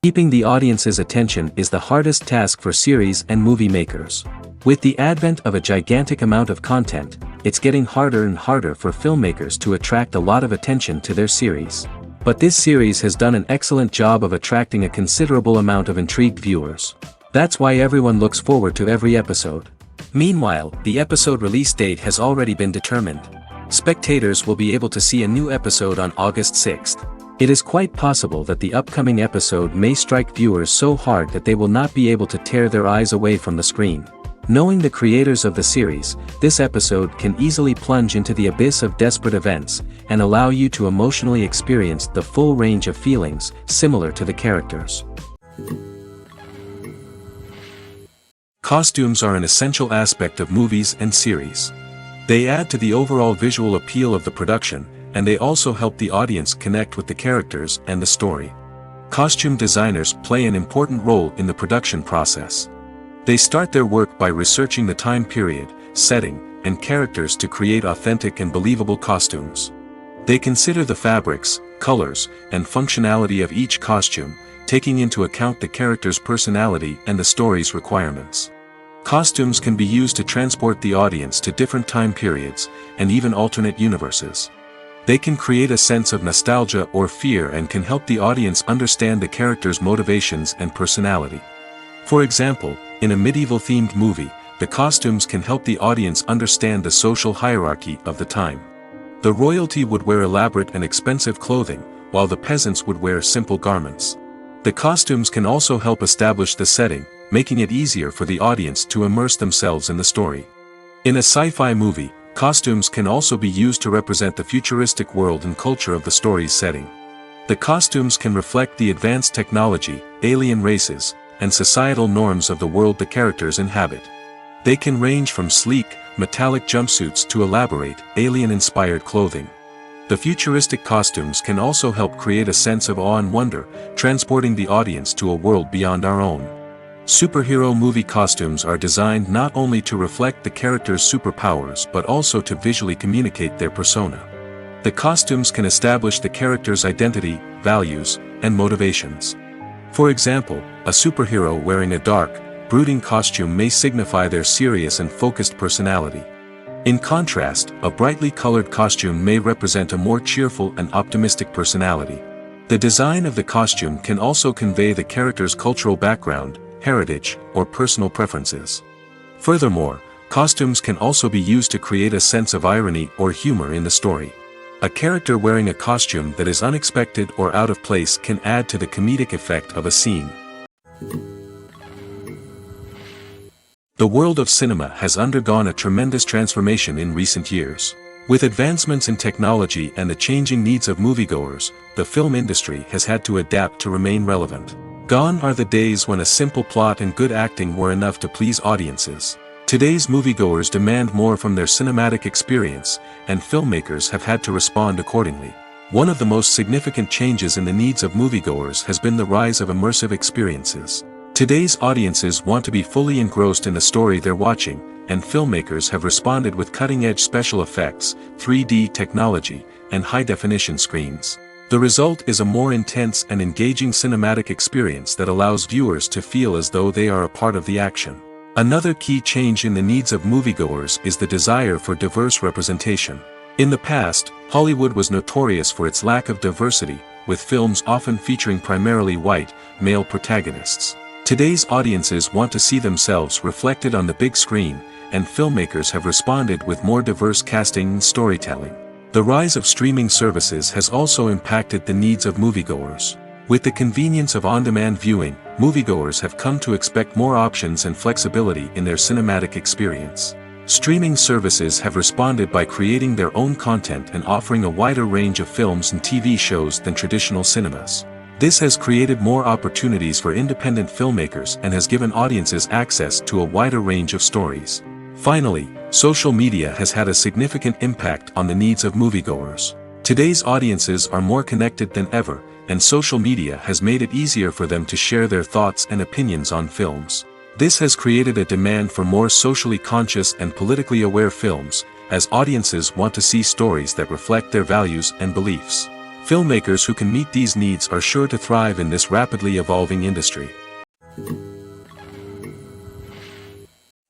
Keeping the audience's attention is the hardest task for series and movie makers. With the advent of a gigantic amount of content, it's getting harder and harder for filmmakers to attract a lot of attention to their series. But this series has done an excellent job of attracting a considerable amount of intrigued viewers. That's why everyone looks forward to every episode. Meanwhile, the episode release date has already been determined. Spectators will be able to see a new episode on August 6th. It is quite possible that the upcoming episode may strike viewers so hard that they will not be able to tear their eyes away from the screen. Knowing the creators of the series, this episode can easily plunge into the abyss of desperate events, and allow you to emotionally experience the full range of feelings, similar to the characters. Costumes are an essential aspect of movies and series. They add to the overall visual appeal of the production, and they also help the audience connect with the characters and the story. Costume designers play an important role in the production process. They start their work by researching the time period, setting, and characters to create authentic and believable costumes. They consider the fabrics, colors, and functionality of each costume, taking into account the character's personality and the story's requirements. Costumes can be used to transport the audience to different time periods, and even alternate universes. They can create a sense of nostalgia or fear and can help the audience understand the character's motivations and personality. For example, in a medieval-themed movie, the costumes can help the audience understand the social hierarchy of the time. The royalty would wear elaborate and expensive clothing, while the peasants would wear simple garments. The costumes can also help establish the setting, making it easier for the audience to immerse themselves in the story. In a sci-fi movie, costumes can also be used to represent the futuristic world and culture of the story's setting. The costumes can reflect the advanced technology, alien races, and societal norms of the world the characters inhabit. They can range from sleek, metallic jumpsuits to elaborate, alien-inspired clothing. The futuristic costumes can also help create a sense of awe and wonder, transporting the audience to a world beyond our own. Superhero movie costumes are designed not only to reflect the character's superpowers but also to visually communicate their persona. The costumes can establish the character's identity, values, and motivations. For example, a superhero wearing a dark, brooding costume may signify their serious and focused personality. In contrast, a brightly colored costume may represent a more cheerful and optimistic personality. The design of the costume can also convey the character's cultural background, heritage, or personal preferences. Furthermore, costumes can also be used to create a sense of irony or humor in the story. A character wearing a costume that is unexpected or out of place can add to the comedic effect of a scene. The world of cinema has undergone a tremendous transformation in recent years. With advancements in technology and the changing needs of moviegoers, the film industry has had to adapt to remain relevant. Gone are the days when a simple plot and good acting were enough to please audiences. Today's moviegoers demand more from their cinematic experience, and filmmakers have had to respond accordingly. One of the most significant changes in the needs of moviegoers has been the rise of immersive experiences. Today's audiences want to be fully engrossed in the story they're watching, and filmmakers have responded with cutting-edge special effects, 3D technology, and high-definition screens. The result is a more intense and engaging cinematic experience that allows viewers to feel as though they are a part of the action. Another key change in the needs of moviegoers is the desire for diverse representation. In the past, Hollywood was notorious for its lack of diversity, with films often featuring primarily white, male protagonists. Today's audiences want to see themselves reflected on the big screen, and filmmakers have responded with more diverse casting and storytelling. The rise of streaming services has also impacted the needs of moviegoers. With the convenience of on-demand viewing, moviegoers have come to expect more options and flexibility in their cinematic experience. Streaming services have responded by creating their own content and offering a wider range of films and TV shows than traditional cinemas. This has created more opportunities for independent filmmakers and has given audiences access to a wider range of stories. Finally, social media has had a significant impact on the needs of moviegoers. Today's audiences are more connected than ever, and social media has made it easier for them to share their thoughts and opinions on films. This has created a demand for more socially conscious and politically aware films, as audiences want to see stories that reflect their values and beliefs. Filmmakers who can meet these needs are sure to thrive in this rapidly evolving industry.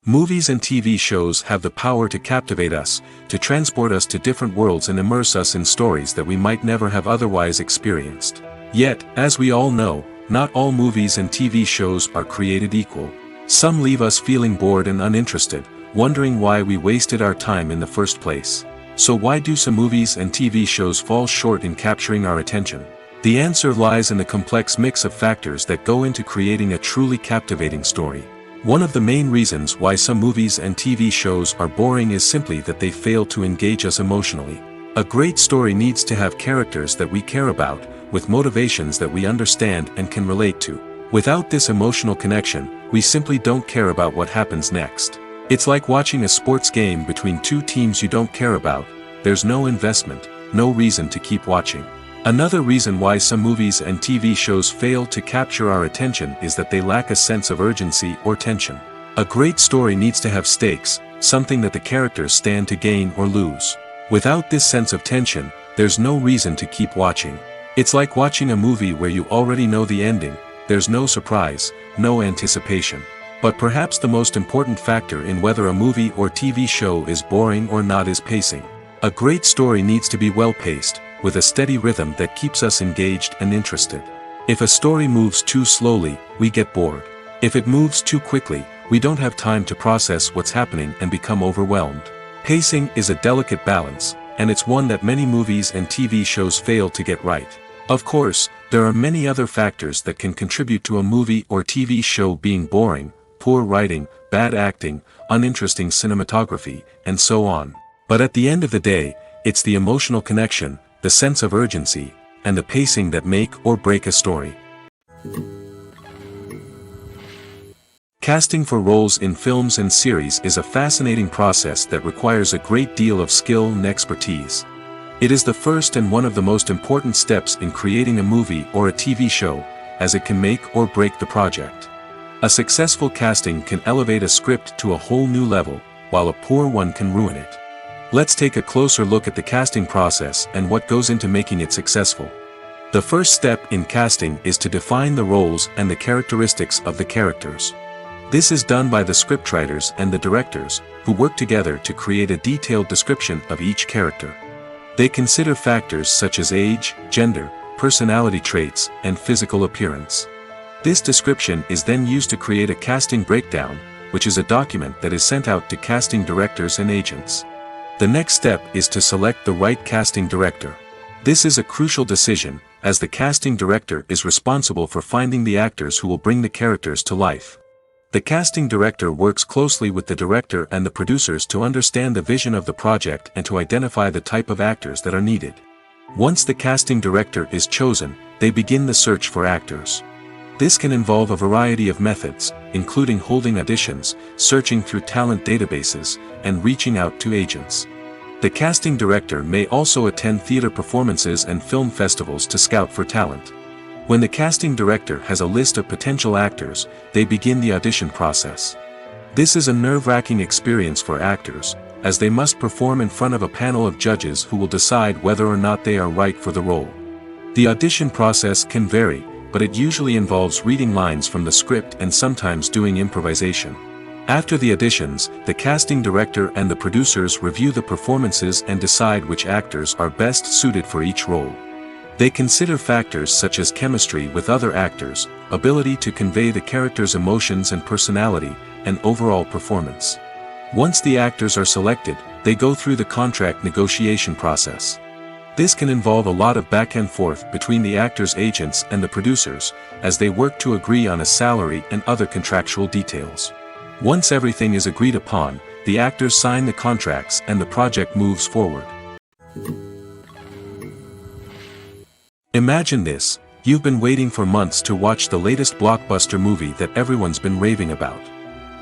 Movies and TV shows have the power to captivate us, to transport us to different worlds and immerse us in stories that we might never have otherwise experienced. Yet, as we all know, not all movies and TV shows are created equal. Some leave us feeling bored and uninterested, wondering why we wasted our time in the first place. So why do some movies and TV shows fall short in capturing our attention? The answer lies in the complex mix of factors that go into creating a truly captivating story. One of the main reasons why some movies and TV shows are boring is simply that they fail to engage us emotionally. A great story needs to have characters that we care about, with motivations that we understand and can relate to. Without this emotional connection, we simply don't care about what happens next. It's like watching a sports game between two teams you don't care about. There's no investment, no reason to keep watching. Another reason why some movies and TV shows fail to capture our attention is that they lack a sense of urgency or tension. A great story needs to have stakes, something that the characters stand to gain or lose. Without this sense of tension, there's no reason to keep watching. It's like watching a movie where you already know the ending. There's no surprise, no anticipation. But perhaps the most important factor in whether a movie or TV show is boring or not is pacing. A great story needs to be well-paced, with a steady rhythm that keeps us engaged and interested. If a story moves too slowly, we get bored. If it moves too quickly, we don't have time to process what's happening and become overwhelmed. Pacing is a delicate balance, and it's one that many movies and TV shows fail to get right. Of course, there are many other factors that can contribute to a movie or TV show being boring: poor writing, bad acting, uninteresting cinematography, and so on. But at the end of the day, it's the emotional connection, the sense of urgency, and the pacing that make or break a story. Casting for roles in films and series is a fascinating process that requires a great deal of skill and expertise. It is the first and one of the most important steps in creating a movie or a TV show, as it can make or break the project. A successful casting can elevate a script to a whole new level, while a poor one can ruin it. Let's take a closer look at the casting process and what goes into making it successful. The first step in casting is to define the roles and the characteristics of the characters. This is done by the scriptwriters and the directors, who work together to create a detailed description of each character. They consider factors such as age, gender, personality traits, and physical appearance. This description is then used to create a casting breakdown, which is a document that is sent out to casting directors and agents. The next step is to select the right casting director. This is a crucial decision, as the casting director is responsible for finding the actors who will bring the characters to life. The casting director works closely with the director and the producers to understand the vision of the project and to identify the type of actors that are needed. Once the casting director is chosen, they begin the search for actors. This can involve a variety of methods, including holding auditions, searching through talent databases, and reaching out to agents. The casting director may also attend theater performances and film festivals to scout for talent. When the casting director has a list of potential actors, they begin the audition process. This is a nerve-wracking experience for actors, as they must perform in front of a panel of judges who will decide whether or not they are right for the role. The audition process can vary, but it usually involves reading lines from the script and sometimes doing improvisation. After the auditions, the casting director and the producers review the performances and decide which actors are best suited for each role. They consider factors such as chemistry with other actors, ability to convey the character's emotions and personality, and overall performance. Once the actors are selected, they go through the contract negotiation process. This can involve a lot of back and forth between the actors' agents and the producers, as they work to agree on a salary and other contractual details. Once everything is agreed upon, the actors sign the contracts and the project moves forward. Imagine this: you've been waiting for months to watch the latest blockbuster movie that everyone's been raving about.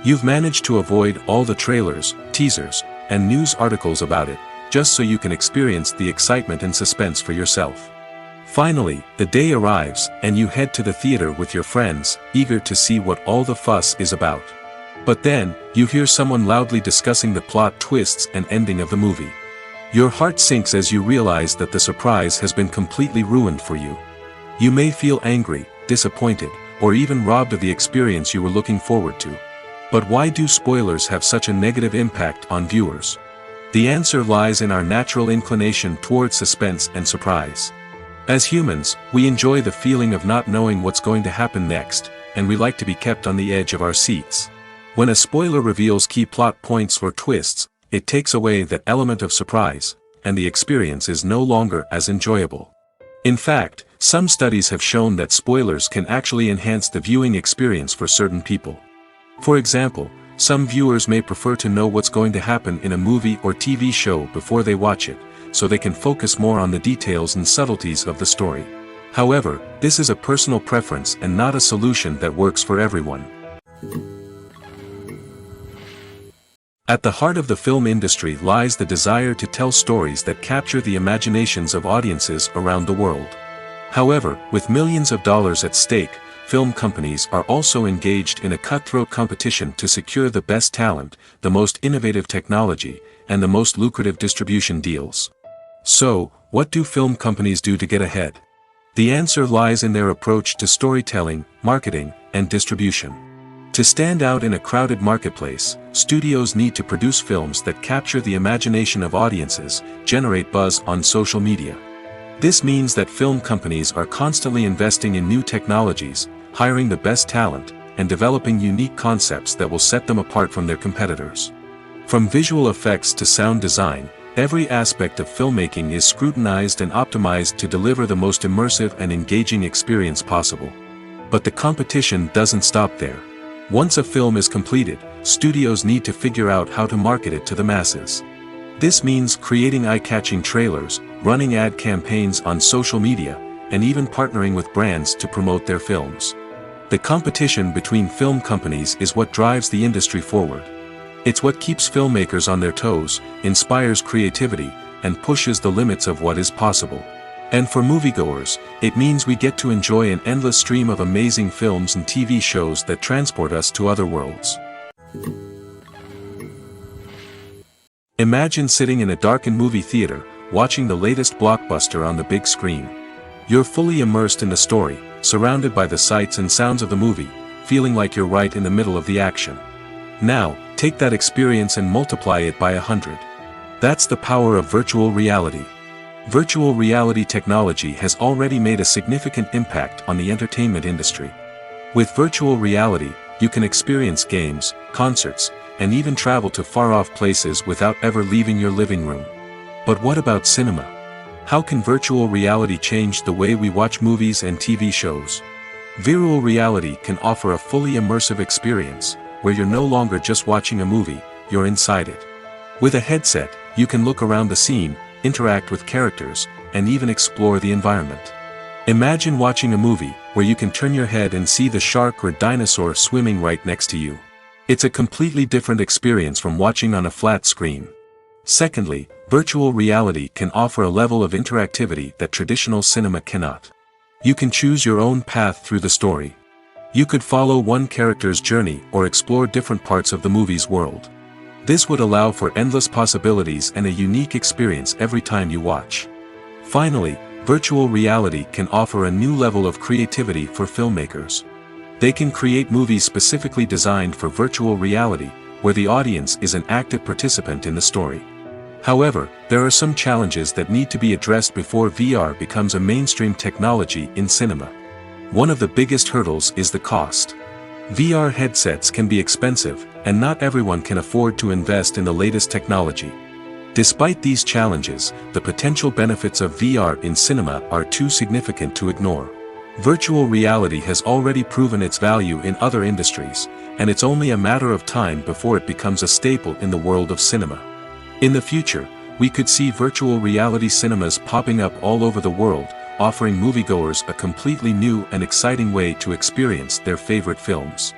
You've managed to avoid all the trailers, teasers, and news articles about it, just so you can experience the excitement and suspense for yourself. Finally, the day arrives, and you head to the theater with your friends, eager to see what all the fuss is about. But then, you hear someone loudly discussing the plot twists and ending of the movie. Your heart sinks as you realize that the surprise has been completely ruined for you. You may feel angry, disappointed, or even robbed of the experience you were looking forward to. But why do spoilers have such a negative impact on viewers? The answer lies in our natural inclination toward suspense and surprise. As humans, we enjoy the feeling of not knowing what's going to happen next, and we like to be kept on the edge of our seats. When a spoiler reveals key plot points or twists, it takes away that element of surprise, and the experience is no longer as enjoyable. In fact, some studies have shown that spoilers can actually enhance the viewing experience for certain people. For example, some viewers may prefer to know what's going to happen in a movie or TV show before they watch it, so they can focus more on the details and subtleties of the story. However, this is a personal preference and not a solution that works for everyone. At the heart of the film industry lies the desire to tell stories that capture the imaginations of audiences around the world. However, with millions of dollars at stake, film companies are also engaged in a cutthroat competition to secure the best talent, the most innovative technology, and the most lucrative distribution deals. So, what do film companies do to get ahead? The answer lies in their approach to storytelling, marketing, and distribution. To stand out in a crowded marketplace, studios need to produce films that capture the imagination of audiences, generate buzz on social media. This means that film companies are constantly investing in new technologies, hiring the best talent, and developing unique concepts that will set them apart from their competitors. From visual effects to sound design, every aspect of filmmaking is scrutinized and optimized to deliver the most immersive and engaging experience possible. But the competition doesn't stop there. Once a film is completed, studios need to figure out how to market it to the masses. This means creating eye-catching trailers, running ad campaigns on social media, and even partnering with brands to promote their films. The competition between film companies is what drives the industry forward. It's what keeps filmmakers on their toes, inspires creativity, and pushes the limits of what is possible. And for moviegoers, it means we get to enjoy an endless stream of amazing films and TV shows that transport us to other worlds. Imagine sitting in a darkened movie theater, watching the latest blockbuster on the big screen. You're fully immersed in the story, surrounded by the sights and sounds of the movie, feeling like you're right in the middle of the action. Now, take that experience and multiply it by 100. That's the power of virtual reality. Virtual reality technology has already made a significant impact on the entertainment industry. With virtual reality, you can experience games, concerts, and even travel to far-off places without ever leaving your living room. But what about cinema? How can virtual reality change the way we watch movies and TV shows? Virtual reality can offer a fully immersive experience, where you're no longer just watching a movie, you're inside it. With a headset, you can look around the scene, interact with characters, and even explore the environment. Imagine watching a movie where you can turn your head and see the shark or dinosaur swimming right next to you. It's a completely different experience from watching on a flat screen. Secondly, virtual reality can offer a level of interactivity that traditional cinema cannot. You can choose your own path through the story. You could follow one character's journey or explore different parts of the movie's world. This would allow for endless possibilities and a unique experience every time you watch. Finally, virtual reality can offer a new level of creativity for filmmakers. They can create movies specifically designed for virtual reality, where the audience is an active participant in the story. However, there are some challenges that need to be addressed before VR becomes a mainstream technology in cinema. One of the biggest hurdles is the cost. VR headsets can be expensive, and not everyone can afford to invest in the latest technology. Despite these challenges, the potential benefits of VR in cinema are too significant to ignore. Virtual reality has already proven its value in other industries, and it's only a matter of time before it becomes a staple in the world of cinema. In the future, we could see virtual reality cinemas popping up all over the world, offering moviegoers a completely new and exciting way to experience their favorite films.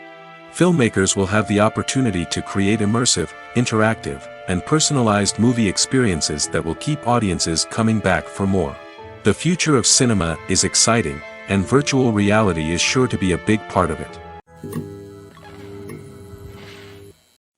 Filmmakers will have the opportunity to create immersive, interactive, and personalized movie experiences that will keep audiences coming back for more. The future of cinema is exciting, and virtual reality is sure to be a big part of it.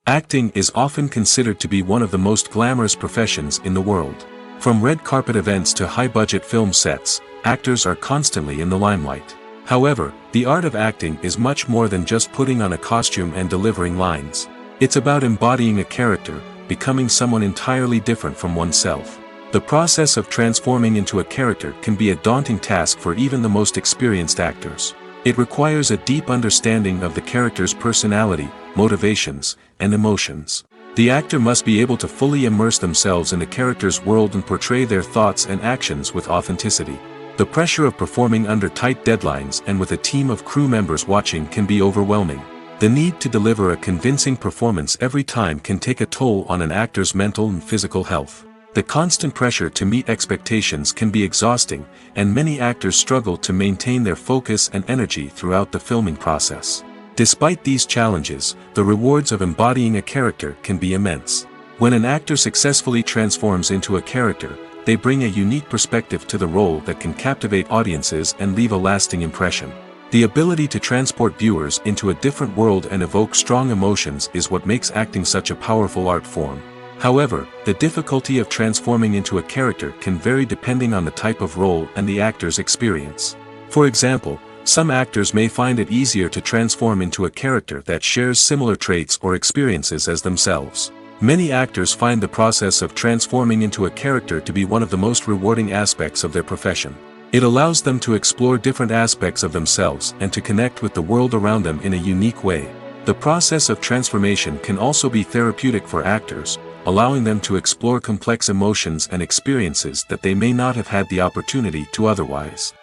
Acting is often considered to be one of the most glamorous professions in the world. From red carpet events to high-budget film sets, actors are constantly in the limelight. However, the art of acting is much more than just putting on a costume and delivering lines. It's about embodying a character, becoming someone entirely different from oneself. The process of transforming into a character can be a daunting task for even the most experienced actors. It requires a deep understanding of the character's personality, motivations, and emotions. The actor must be able to fully immerse themselves in the character's world and portray their thoughts and actions with authenticity. The pressure of performing under tight deadlines and with a team of crew members watching can be overwhelming. The need to deliver a convincing performance every time can take a toll on an actor's mental and physical health. The constant pressure to meet expectations can be exhausting, and many actors struggle to maintain their focus and energy throughout the filming process. Despite these challenges, the rewards of embodying a character can be immense. When an actor successfully transforms into a character, they bring a unique perspective to the role that can captivate audiences and leave a lasting impression. The ability to transport viewers into a different world and evoke strong emotions is what makes acting such a powerful art form. However, the difficulty of transforming into a character can vary depending on the type of role and the actor's experience. For example, some actors may find it easier to transform into a character that shares similar traits or experiences as themselves. Many actors find the process of transforming into a character to be one of the most rewarding aspects of their profession. It allows them to explore different aspects of themselves and to connect with the world around them in a unique way. The process of transformation can also be therapeutic for actors, allowing them to explore complex emotions and experiences that they may not have had the opportunity to otherwise.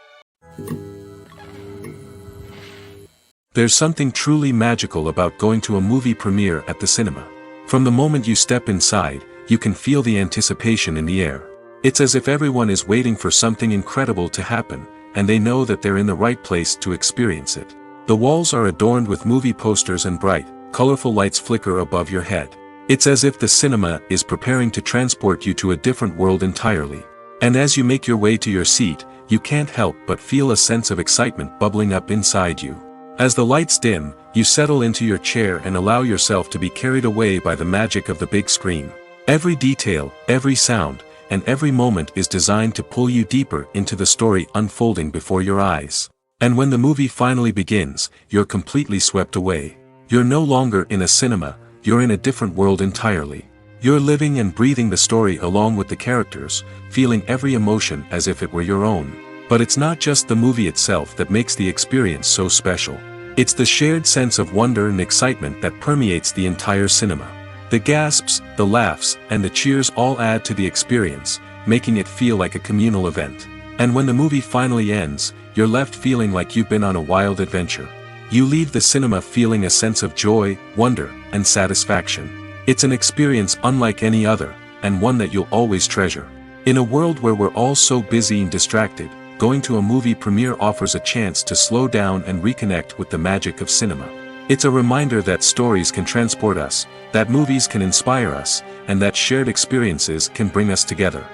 There's something truly magical about going to a movie premiere at the cinema. From the moment you step inside, you can feel the anticipation in the air. It's as if everyone is waiting for something incredible to happen, and they know that they're in the right place to experience it. The walls are adorned with movie posters and bright, colorful lights flicker above your head. It's as if the cinema is preparing to transport you to a different world entirely. And as you make your way to your seat, you can't help but feel a sense of excitement bubbling up inside you. As the lights dim, you settle into your chair and allow yourself to be carried away by the magic of the big screen. Every detail, every sound, and every moment is designed to pull you deeper into the story unfolding before your eyes. And when the movie finally begins, you're completely swept away. You're no longer in a cinema, you're in a different world entirely. You're living and breathing the story along with the characters, feeling every emotion as if it were your own. But it's not just the movie itself that makes the experience so special. It's the shared sense of wonder and excitement that permeates the entire cinema. The gasps, the laughs, and the cheers all add to the experience, making it feel like a communal event. And when the movie finally ends, you're left feeling like you've been on a wild adventure. You leave the cinema feeling a sense of joy, wonder, and satisfaction. It's an experience unlike any other, and one that you'll always treasure. In a world where we're all so busy and distracted, going to a movie premiere offers a chance to slow down and reconnect with the magic of cinema. It's a reminder that stories can transport us, that movies can inspire us, and that shared experiences can bring us together.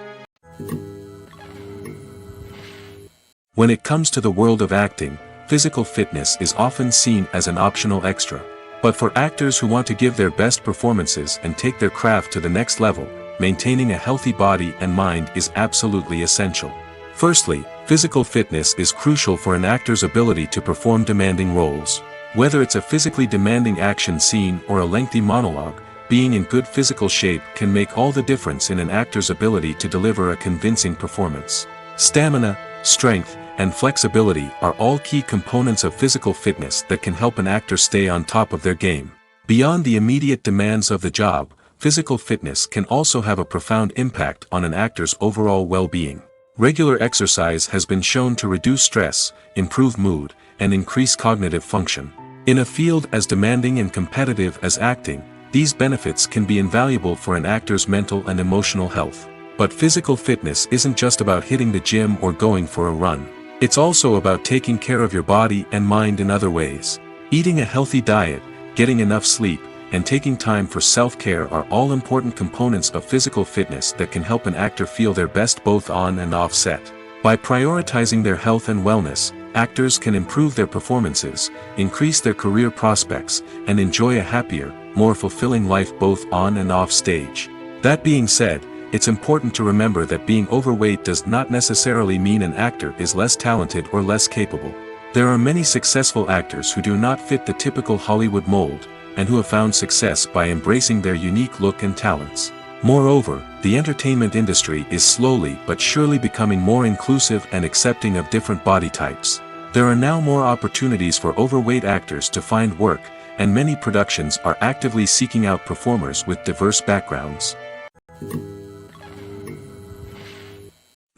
When it comes to the world of acting, physical fitness is often seen as an optional extra. But for actors who want to give their best performances and take their craft to the next level, maintaining a healthy body and mind is absolutely essential. Firstly, physical fitness is crucial for an actor's ability to perform demanding roles. Whether it's a physically demanding action scene or a lengthy monologue, being in good physical shape can make all the difference in an actor's ability to deliver a convincing performance. Stamina, strength, and flexibility are all key components of physical fitness that can help an actor stay on top of their game. Beyond the immediate demands of the job, physical fitness can also have a profound impact on an actor's overall well-being. Regular exercise has been shown to reduce stress, improve mood, and increase cognitive function. In a field as demanding and competitive as acting, these benefits can be invaluable for an actor's mental and emotional health. But physical fitness isn't just about hitting the gym or going for a run. It's also about taking care of your body and mind in other ways. Eating a healthy diet, getting enough sleep, and taking time for self-care are all important components of physical fitness that can help an actor feel their best both on and off set. By prioritizing their health and wellness, actors can improve their performances, increase their career prospects, and enjoy a happier, more fulfilling life both on and off stage. That being said, it's important to remember that being overweight does not necessarily mean an actor is less talented or less capable. There are many successful actors who do not fit the typical Hollywood mold, and who have found success by embracing their unique look and talents. Moreover, the entertainment industry is slowly but surely becoming more inclusive and accepting of different body types. There are now more opportunities for overweight actors to find work, and many productions are actively seeking out performers with diverse backgrounds.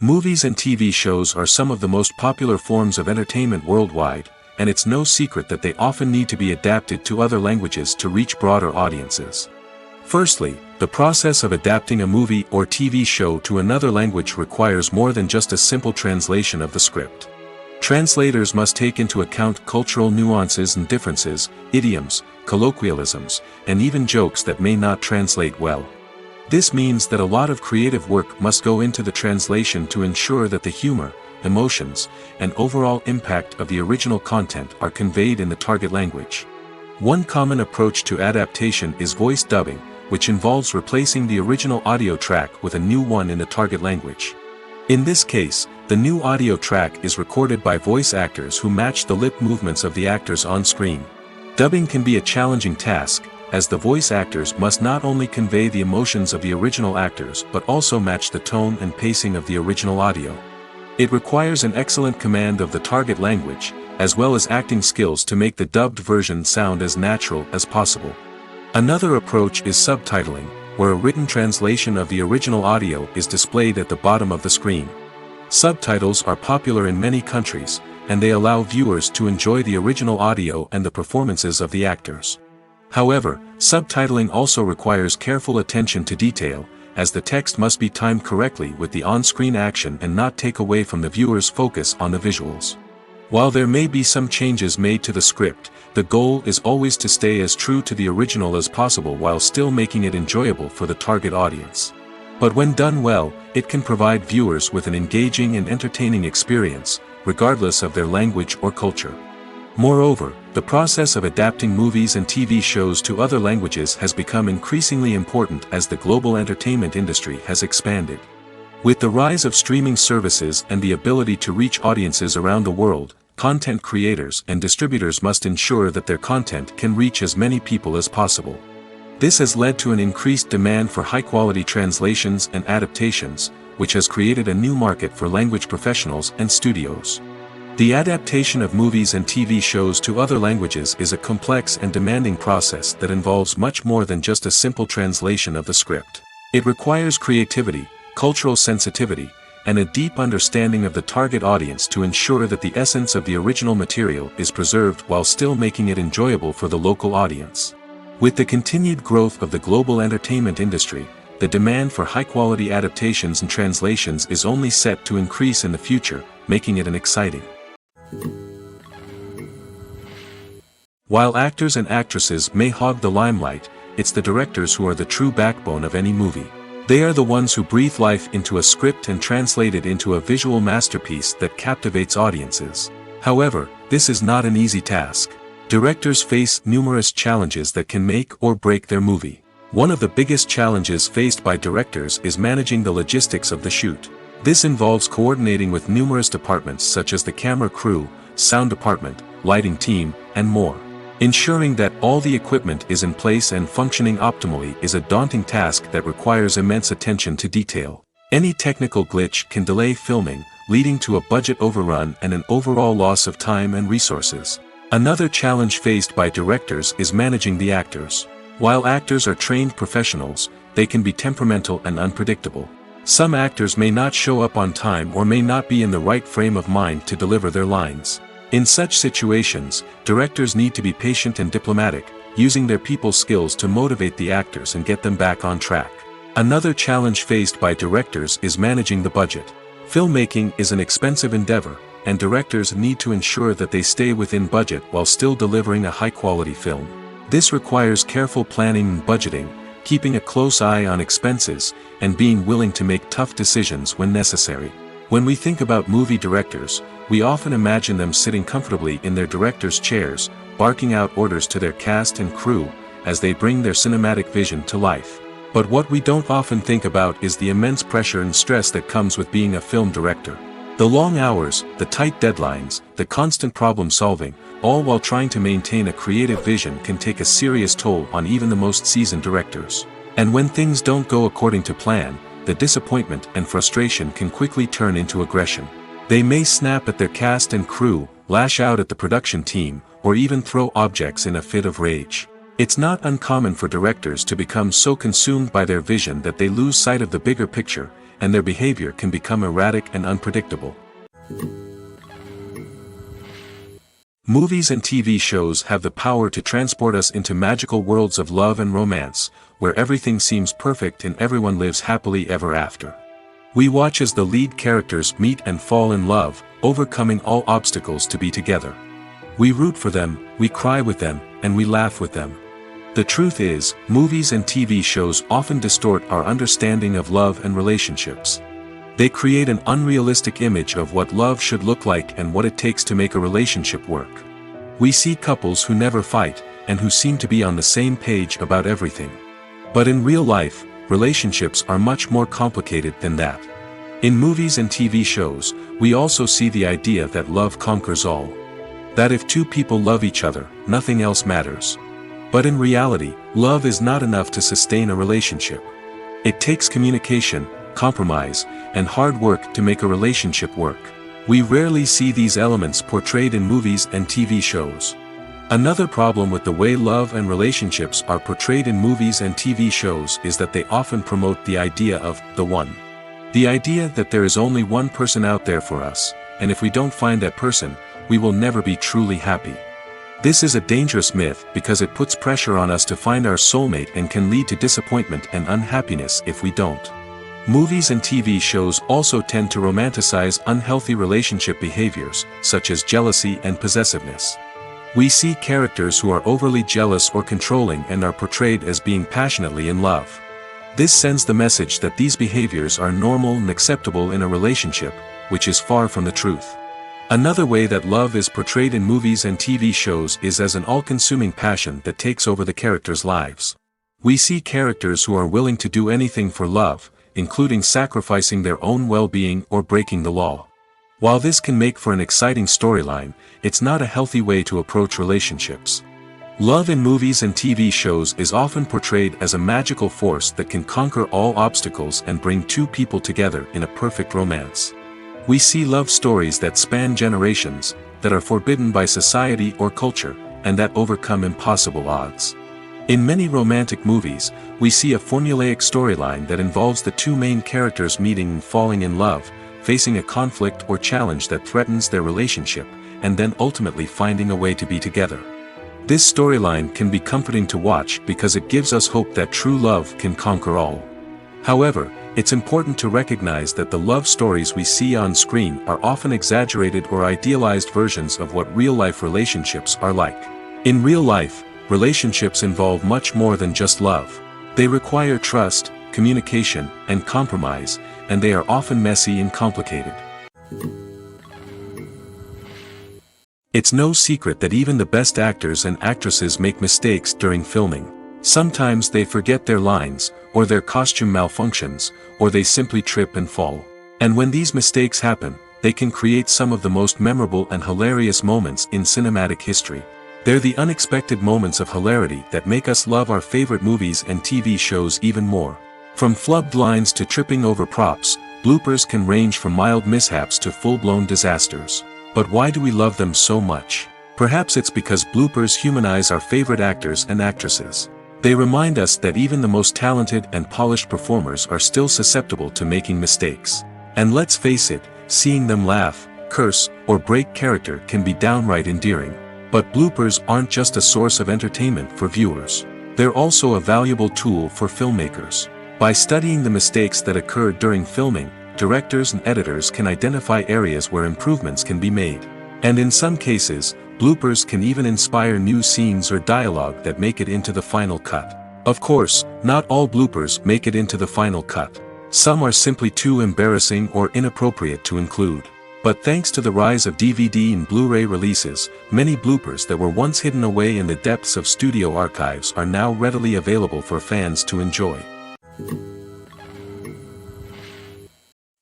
Movies and TV shows are some of the most popular forms of entertainment worldwide, and it's no secret that they often need to be adapted to other languages to reach broader audiences. Firstly, the process of adapting a movie or TV show to another language requires more than just a simple translation of the script. Translators must take into account cultural nuances and differences, idioms, colloquialisms, and even jokes that may not translate well. This means that a lot of creative work must go into the translation to ensure that the humor, emotions, and overall impact of the original content are conveyed in the target language. One common approach to adaptation is voice dubbing, which involves replacing the original audio track with a new one in the target language. In this case, the new audio track is recorded by voice actors who match the lip movements of the actors on screen. Dubbing can be a challenging task, as the voice actors must not only convey the emotions of the original actors but also match the tone and pacing of the original audio. It requires an excellent command of the target language, as well as acting skills to make the dubbed version sound as natural as possible. Another approach is subtitling, where a written translation of the original audio is displayed at the bottom of the screen. Subtitles are popular in many countries, and they allow viewers to enjoy the original audio and the performances of the actors. However, subtitling also requires careful attention to detail, as the text must be timed correctly with the on-screen action and not take away from the viewer's focus on the visuals. While there may be some changes made to the script, the goal is always to stay as true to the original as possible while still making it enjoyable for the target audience. But when done well, it can provide viewers with an engaging and entertaining experience, regardless of their language or culture. Moreover, the process of adapting movies and TV shows to other languages has become increasingly important as the global entertainment industry has expanded. With the rise of streaming services and the ability to reach audiences around the world, content creators and distributors must ensure that their content can reach as many people as possible. This has led to an increased demand for high-quality translations and adaptations, which has created a new market for language professionals and studios. The adaptation of movies and TV shows to other languages is a complex and demanding process that involves much more than just a simple translation of the script. It requires creativity, cultural sensitivity, and a deep understanding of the target audience to ensure that the essence of the original material is preserved while still making it enjoyable for the local audience. With the continued growth of the global entertainment industry, the demand for high-quality adaptations and translations is only set to increase in the future, making it an exciting. While actors and actresses may hog the limelight, it's the directors who are the true backbone of any movie. They are the ones who breathe life into a script and translate it into a visual masterpiece that captivates audiences. However, this is not an easy task. Directors face numerous challenges that can make or break their movie. One of the biggest challenges faced by directors is managing the logistics of the shoot. This involves coordinating with numerous departments such as the camera crew, sound department, lighting team, and more. Ensuring that all the equipment is in place and functioning optimally is a daunting task that requires immense attention to detail. Any technical glitch can delay filming, leading to a budget overrun and an overall loss of time and resources. Another challenge faced by directors is managing the actors. While actors are trained professionals, they can be temperamental and unpredictable. Some actors may not show up on time or may not be in the right frame of mind to deliver their lines. In such situations, directors need to be patient and diplomatic, using their people skills to motivate the actors and get them back on track. Another challenge faced by directors is managing the budget. Filmmaking is an expensive endeavor, and directors need to ensure that they stay within budget while still delivering a high-quality film. This requires careful planning and budgeting, keeping a close eye on expenses, and being willing to make tough decisions when necessary. When we think about movie directors, we often imagine them sitting comfortably in their director's chairs, barking out orders to their cast and crew, as they bring their cinematic vision to life. But what we don't often think about is the immense pressure and stress that comes with being a film director. The long hours, the tight deadlines, the constant problem solving, all while trying to maintain a creative vision can take a serious toll on even the most seasoned directors. And when things don't go according to plan, the disappointment and frustration can quickly turn into aggression. They may snap at their cast and crew, lash out at the production team, or even throw objects in a fit of rage. It's not uncommon for directors to become so consumed by their vision that they lose sight of the bigger picture, and their behavior can become erratic and unpredictable. Movies and TV shows have the power to transport us into magical worlds of love and romance, where everything seems perfect and everyone lives happily ever after. We watch as the lead characters meet and fall in love, overcoming all obstacles to be together. We root for them, we cry with them, and we laugh with them. The truth is, movies and TV shows often distort our understanding of love and relationships. They create an unrealistic image of what love should look like and what it takes to make a relationship work. We see couples who never fight, and who seem to be on the same page about everything. But in real life, relationships are much more complicated than that. In movies and TV shows, we also see the idea that love conquers all. That if two people love each other, nothing else matters. But in reality, love is not enough to sustain a relationship. It takes communication, compromise, and hard work to make a relationship work. We rarely see these elements portrayed in movies and TV shows. Another problem with the way love and relationships are portrayed in movies and TV shows is that they often promote the idea of the one. The idea that there is only one person out there for us, and if we don't find that person, we will never be truly happy. This is a dangerous myth because it puts pressure on us to find our soulmate and can lead to disappointment and unhappiness if we don't. Movies and TV shows also tend to romanticize unhealthy relationship behaviors, such as jealousy and possessiveness. We see characters who are overly jealous or controlling and are portrayed as being passionately in love. This sends the message that these behaviors are normal and acceptable in a relationship, which is far from the truth. Another way that love is portrayed in movies and TV shows is as an all-consuming passion that takes over the characters' lives. We see characters who are willing to do anything for love, including sacrificing their own well-being or breaking the law. While this can make for an exciting storyline, it's not a healthy way to approach relationships. Love in movies and TV shows is often portrayed as a magical force that can conquer all obstacles and bring two people together in a perfect romance. We see love stories that span generations, that are forbidden by society or culture, and that overcome impossible odds. In many romantic movies, we see a formulaic storyline that involves the two main characters meeting and falling in love, facing a conflict or challenge that threatens their relationship, and then ultimately finding a way to be together. This storyline can be comforting to watch because it gives us hope that true love can conquer all. However, it's important to recognize that the love stories we see on screen are often exaggerated or idealized versions of what real-life relationships are like. In real life, relationships involve much more than just love. They require trust, communication, and compromise, and they are often messy and complicated. It's no secret that even the best actors and actresses make mistakes during filming. Sometimes they forget their lines, or their costume malfunctions, or they simply trip and fall. And when these mistakes happen, they can create some of the most memorable and hilarious moments in cinematic history. They're the unexpected moments of hilarity that make us love our favorite movies and TV shows even more. From flubbed lines to tripping over props, bloopers can range from mild mishaps to full-blown disasters. But why do we love them so much? Perhaps it's because bloopers humanize our favorite actors and actresses. They remind us that even the most talented and polished performers are still susceptible to making mistakes. And let's face it, seeing them laugh, curse, or break character can be downright endearing. But bloopers aren't just a source of entertainment for viewers. They're also a valuable tool for filmmakers. By studying the mistakes that occurred during filming, directors and editors can identify areas where improvements can be made. And in some cases, bloopers can even inspire new scenes or dialogue that make it into the final cut. Of course, not all bloopers make it into the final cut. Some are simply too embarrassing or inappropriate to include. But thanks to the rise of DVD and Blu-ray releases, many bloopers that were once hidden away in the depths of studio archives are now readily available for fans to enjoy.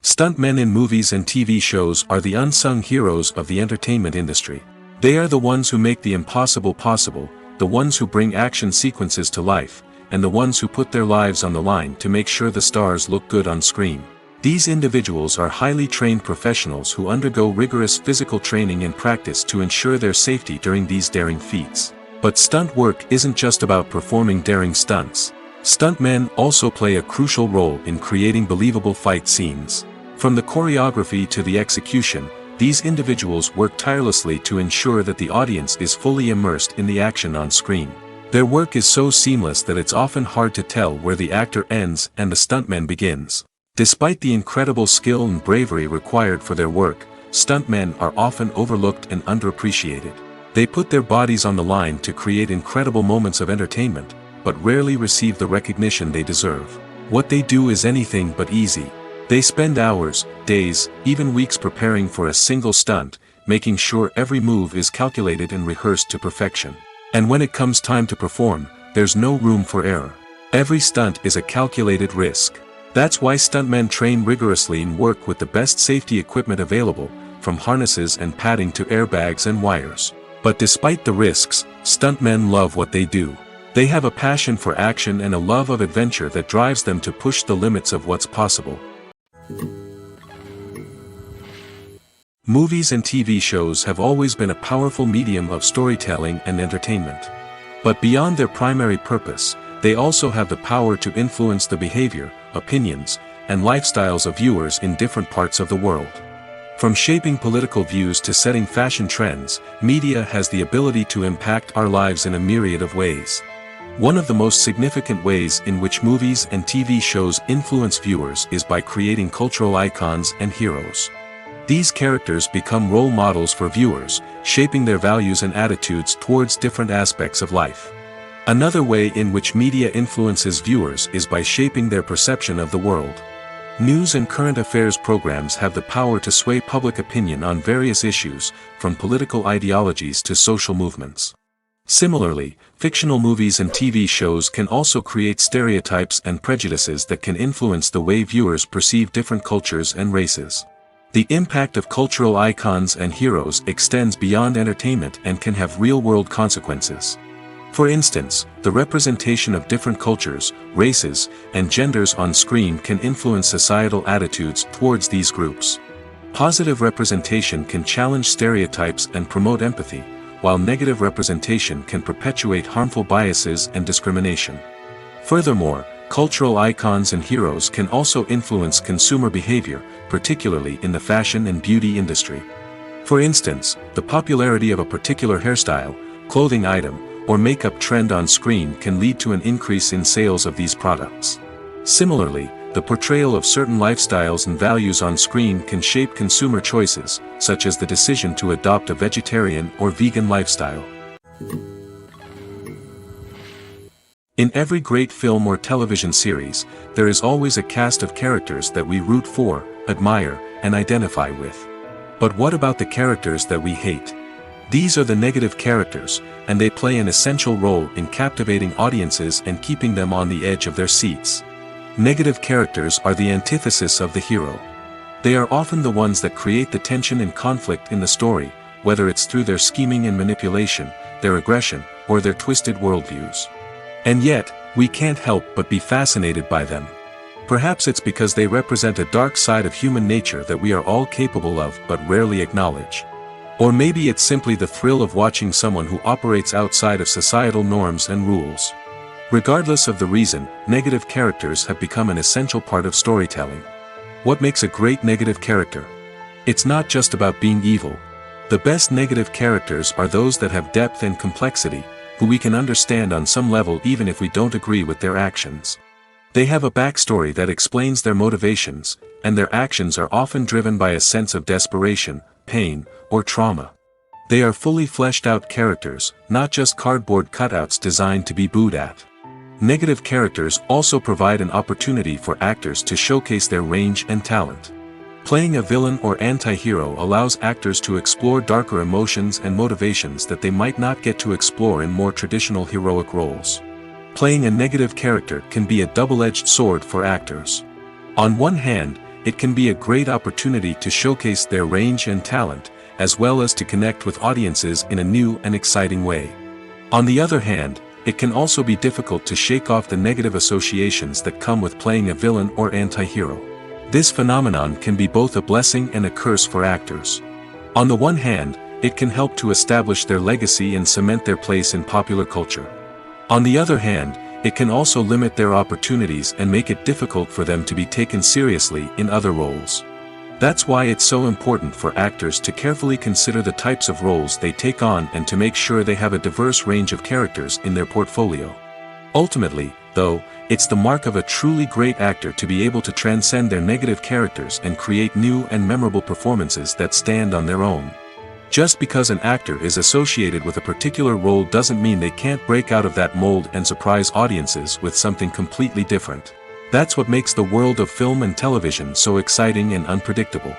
Stuntmen in movies and TV shows are the unsung heroes of the entertainment industry. They are the ones who make the impossible possible, the ones who bring action sequences to life, and the ones who put their lives on the line to make sure the stars look good on screen. These individuals are highly trained professionals who undergo rigorous physical training and practice to ensure their safety during these daring feats. But stunt work isn't just about performing daring stunts. Stuntmen also play a crucial role in creating believable fight scenes. From the choreography to the execution, these individuals work tirelessly to ensure that the audience is fully immersed in the action on screen. Their work is so seamless that it's often hard to tell where the actor ends and the stuntman begins. Despite the incredible skill and bravery required for their work, stuntmen are often overlooked and underappreciated. They put their bodies on the line to create incredible moments of entertainment, but rarely receive the recognition they deserve. What they do is anything but easy. They spend hours, days, even weeks preparing for a single stunt, making sure every move is calculated and rehearsed to perfection. And when it comes time to perform, there's no room for error. Every stunt is a calculated risk. That's why stuntmen train rigorously and work with the best safety equipment available, from harnesses and padding to airbags and wires. But despite the risks, stuntmen love what they do. They have a passion for action and a love of adventure that drives them to push the limits of what's possible. Movies and TV shows have always been a powerful medium of storytelling and entertainment. But beyond their primary purpose, they also have the power to influence the behavior, opinions, and lifestyles of viewers in different parts of the world. From shaping political views to setting fashion trends, media has the ability to impact our lives in a myriad of ways. One of the most significant ways in which movies and TV shows influence viewers is by creating cultural icons and heroes. These characters become role models for viewers, shaping their values and attitudes towards different aspects of life. Another way in which media influences viewers is by shaping their perception of the world. News and current affairs programs have the power to sway public opinion on various issues, from political ideologies to social movements. Similarly, fictional movies and TV shows can also create stereotypes and prejudices that can influence the way viewers perceive different cultures and races. The impact of cultural icons and heroes extends beyond entertainment and can have real-world consequences. For instance, the representation of different cultures, races, and genders on screen can influence societal attitudes towards these groups. Positive representation can challenge stereotypes and promote empathy, while negative representation can perpetuate harmful biases and discrimination. Furthermore, cultural icons and heroes can also influence consumer behavior, particularly in the fashion and beauty industry. For instance, the popularity of a particular hairstyle, clothing item, or makeup trend on screen can lead to an increase in sales of these products. Similarly, the portrayal of certain lifestyles and values on screen can shape consumer choices, such as the decision to adopt a vegetarian or vegan lifestyle. In every great film or television series, there is always a cast of characters that we root for, admire, and identify with. But what about the characters that we hate? These are the negative characters, and they play an essential role in captivating audiences and keeping them on the edge of their seats. Negative characters are the antithesis of the hero. They are often the ones that create the tension and conflict in the story, whether it's through their scheming and manipulation, their aggression, or their twisted worldviews. And yet, we can't help but be fascinated by them. Perhaps it's because they represent a dark side of human nature that we are all capable of but rarely acknowledge. Or maybe it's simply the thrill of watching someone who operates outside of societal norms and rules. Regardless of the reason, negative characters have become an essential part of storytelling. What makes a great negative character? It's not just about being evil. The best negative characters are those that have depth and complexity, who we can understand on some level even if we don't agree with their actions. They have a backstory that explains their motivations, and their actions are often driven by a sense of desperation, pain, or trauma. They are fully fleshed out characters, not just cardboard cutouts designed to be booed at. Negative characters also provide an opportunity for actors to showcase their range and talent. Playing a villain or anti-hero allows actors to explore darker emotions and motivations that they might not get to explore in more traditional heroic roles. Playing a negative character can be a double-edged sword for actors. On one hand, it can be a great opportunity to showcase their range and talent, as well as to connect with audiences in a new and exciting way. On the other hand, it can also be difficult to shake off the negative associations that come with playing a villain or anti-hero. This phenomenon can be both a blessing and a curse for actors. On the one hand, it can help to establish their legacy and cement their place in popular culture. On the other hand, it can also limit their opportunities and make it difficult for them to be taken seriously in other roles. That's why it's so important for actors to carefully consider the types of roles they take on and to make sure they have a diverse range of characters in their portfolio. Ultimately, though, it's the mark of a truly great actor to be able to transcend their negative characters and create new and memorable performances that stand on their own. Just because an actor is associated with a particular role doesn't mean they can't break out of that mold and surprise audiences with something completely different. That's what makes the world of film and television so exciting and unpredictable.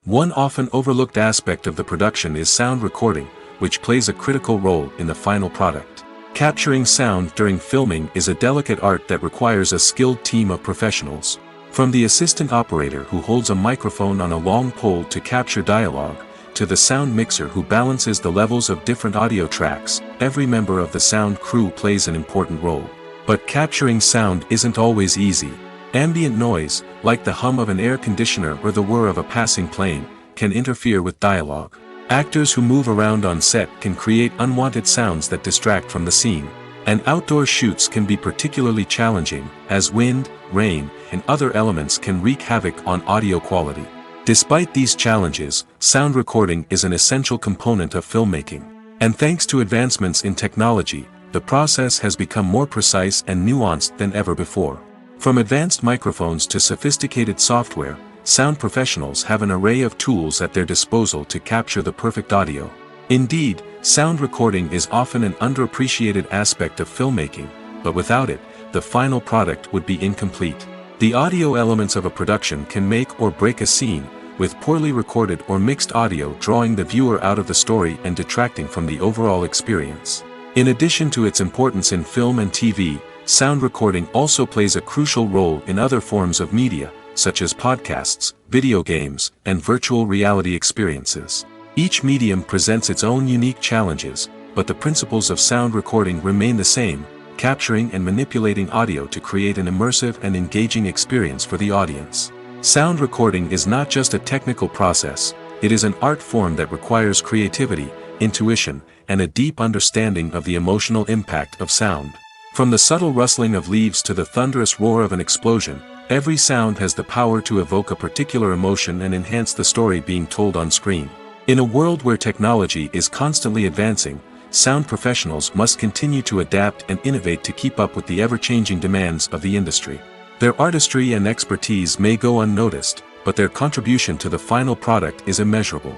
One often overlooked aspect of the production is sound recording, which plays a critical role in the final product. Capturing sound during filming is a delicate art that requires a skilled team of professionals. From the assistant operator who holds a microphone on a long pole to capture dialogue, to the sound mixer who balances the levels of different audio tracks, every member of the sound crew plays an important role. But capturing sound isn't always easy. Ambient noise, like the hum of an air conditioner or the whir of a passing plane, can interfere with dialogue. Actors who move around on set can create unwanted sounds that distract from the scene. And outdoor shoots can be particularly challenging, as wind, rain, and other elements can wreak havoc on audio quality. Despite these challenges, sound recording is an essential component of filmmaking. And thanks to advancements in technology, the process has become more precise and nuanced than ever before. From advanced microphones to sophisticated software, sound professionals have an array of tools at their disposal to capture the perfect audio. Indeed, sound recording is often an underappreciated aspect of filmmaking, but without it, the final product would be incomplete. The audio elements of a production can make or break a scene, with poorly recorded or mixed audio drawing the viewer out of the story and detracting from the overall experience. In addition to its importance in film and TV, sound recording also plays a crucial role in other forms of media, such as podcasts, video games, and virtual reality experiences. Each medium presents its own unique challenges, but the principles of sound recording remain the same, capturing and manipulating audio to create an immersive and engaging experience for the audience. Sound recording is not just a technical process, it is an art form that requires creativity, intuition, and a deep understanding of the emotional impact of sound. From the subtle rustling of leaves to the thunderous roar of an explosion, every sound has the power to evoke a particular emotion and enhance the story being told on screen. In a world where technology is constantly advancing, sound professionals must continue to adapt and innovate to keep up with the ever-changing demands of the industry. Their artistry and expertise may go unnoticed, but their contribution to the final product is immeasurable.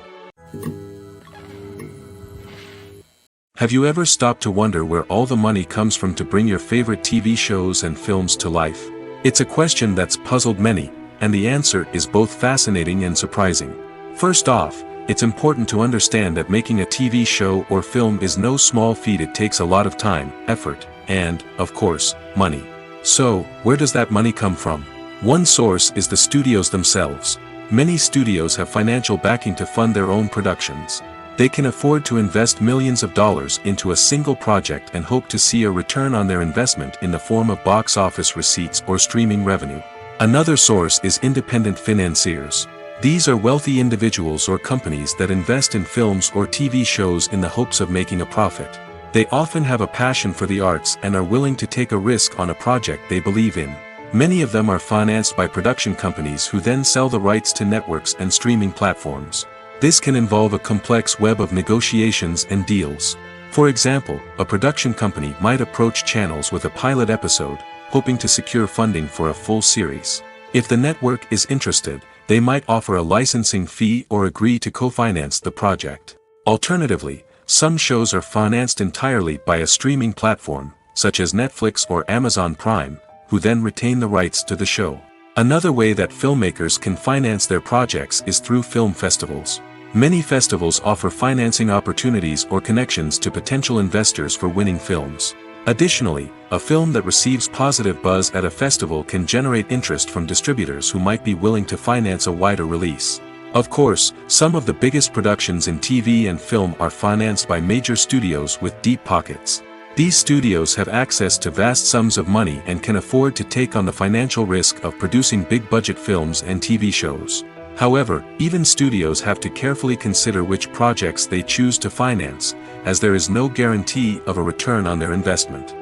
Have you ever stopped to wonder where all the money comes from to bring your favorite TV shows and films to life? It's a question that's puzzled many, and the answer is both fascinating and surprising. First off, it's important to understand that making a TV show or film is no small feat. It takes a lot of time, effort, and, of course, money. So, where does that money come from? One source is the studios themselves. Many studios have financial backing to fund their own productions. They can afford to invest millions of dollars into a single project and hope to see a return on their investment in the form of box office receipts or streaming revenue. Another source is independent financiers. These are wealthy individuals or companies that invest in films or TV shows in the hopes of making a profit. They often have a passion for the arts and are willing to take a risk on a project they believe in. Many of them are financed by production companies who then sell the rights to networks and streaming platforms. This can involve a complex web of negotiations and deals. For example, a production company might approach channels with a pilot episode, hoping to secure funding for a full series. If the network is interested, they might offer a licensing fee or agree to co-finance the project. Alternatively, some shows are financed entirely by a streaming platform, such as Netflix or Amazon Prime, who then retain the rights to the show. Another way that filmmakers can finance their projects is through film festivals. Many festivals offer financing opportunities or connections to potential investors for winning films. Additionally, a film that receives positive buzz at a festival can generate interest from distributors who might be willing to finance a wider release. Of course, some of the biggest productions in TV and film are financed by major studios with deep pockets. These studios have access to vast sums of money and can afford to take on the financial risk of producing big-budget films and TV shows. However, even studios have to carefully consider which projects they choose to finance, as there is no guarantee of a return on their investment.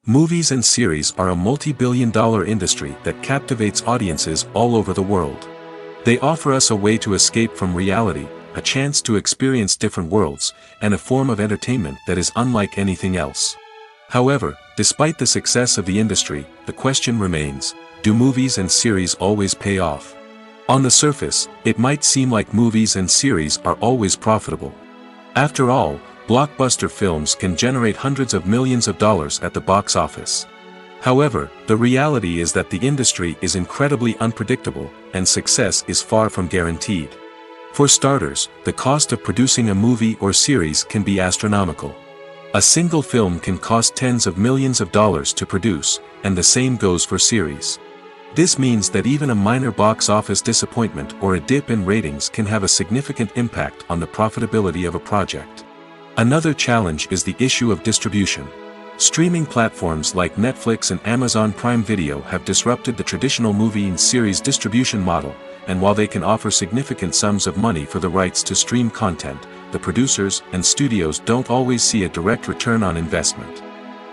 Movies and series are a multi-billion-dollar industry that captivates audiences all over the world. They offer us a way to escape from reality, a chance to experience different worlds, and a form of entertainment that is unlike anything else. However, despite the success of the industry, the question remains, do movies and series always pay off? On the surface, it might seem like movies and series are always profitable. After all, blockbuster films can generate hundreds of millions of dollars at the box office. However, the reality is that the industry is incredibly unpredictable, and success is far from guaranteed. For starters, the cost of producing a movie or series can be astronomical. A single film can cost tens of millions of dollars to produce, and the same goes for series. This means that even a minor box office disappointment or a dip in ratings can have a significant impact on the profitability of a project. Another challenge is the issue of distribution. Streaming platforms like Netflix and Amazon Prime Video have disrupted the traditional movie and series distribution model, and while they can offer significant sums of money for the rights to stream content, the producers and studios don't always see a direct return on investment.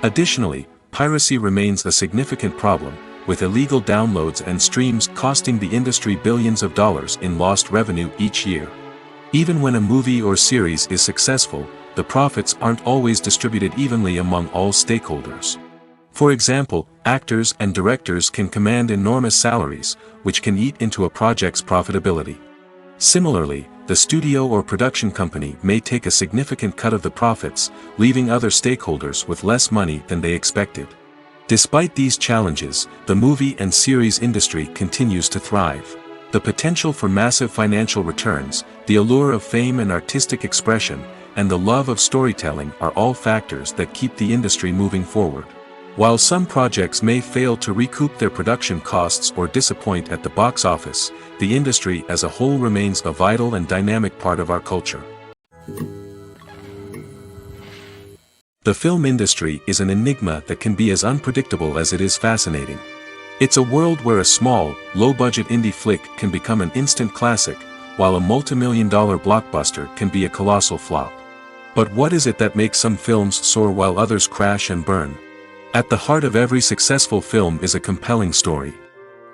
Additionally, piracy remains a significant problem, with illegal downloads and streams costing the industry billions of dollars in lost revenue each year. Even when a movie or series is successful, the profits aren't always distributed evenly among all stakeholders. For example, actors and directors can command enormous salaries, which can eat into a project's profitability. Similarly, the studio or production company may take a significant cut of the profits, leaving other stakeholders with less money than they expected. Despite these challenges, the movie and series industry continues to thrive. The potential for massive financial returns, the allure of fame and artistic expression, and the love of storytelling are all factors that keep the industry moving forward. While some projects may fail to recoup their production costs or disappoint at the box office, the industry as a whole remains a vital and dynamic part of our culture. The film industry is an enigma that can be as unpredictable as it is fascinating. It's a world where a small, low-budget indie flick can become an instant classic, while a multi-million-dollar blockbuster can be a colossal flop. But what is it that makes some films soar while others crash and burn? At the heart of every successful film is a compelling story.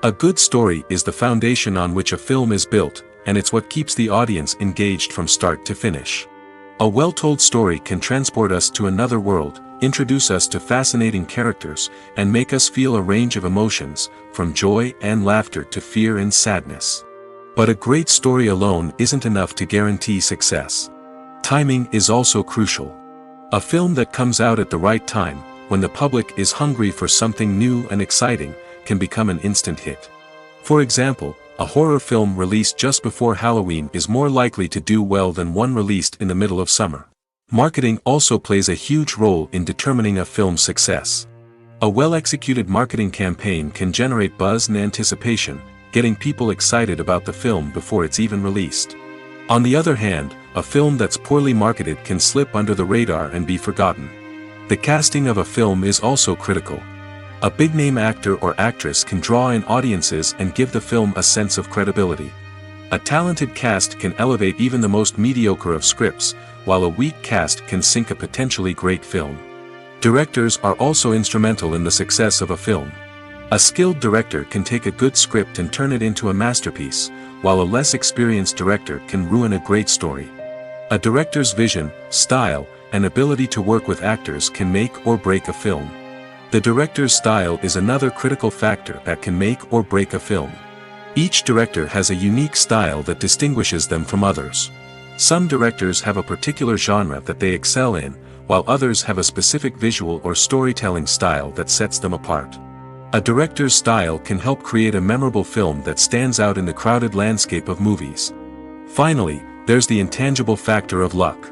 A good story is the foundation on which a film is built, and it's what keeps the audience engaged from start to finish. A well-told story can transport us to another world, introduce us to fascinating characters, and make us feel a range of emotions, from joy and laughter to fear and sadness. But a great story alone isn't enough to guarantee success. Timing is also crucial. A film that comes out at the right time, when the public is hungry for something new and exciting, can become an instant hit. For example, a horror film released just before Halloween is more likely to do well than one released in the middle of summer. Marketing also plays a huge role in determining a film's success. A well-executed marketing campaign can generate buzz and anticipation, getting people excited about the film before it's even released. On the other hand, a film that's poorly marketed can slip under the radar and be forgotten. The casting of a film is also critical. A big-name actor or actress can draw in audiences and give the film a sense of credibility. A talented cast can elevate even the most mediocre of scripts, while a weak cast can sink a potentially great film. Directors are also instrumental in the success of a film. A skilled director can take a good script and turn it into a masterpiece, while a less experienced director can ruin a great story. A director's vision, style, and ability to work with actors can make or break a film. The director's style is another critical factor that can make or break a film. Each director has a unique style that distinguishes them from others. Some directors have a particular genre that they excel in, while others have a specific visual or storytelling style that sets them apart. A director's style can help create a memorable film that stands out in the crowded landscape of movies. Finally, there's the intangible factor of luck.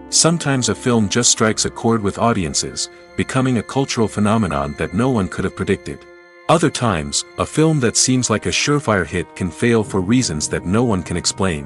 Sometimes a film just strikes a chord with audiences, becoming a cultural phenomenon that no one could have predicted. Other times, a film that seems like a surefire hit can fail for reasons that no one can explain.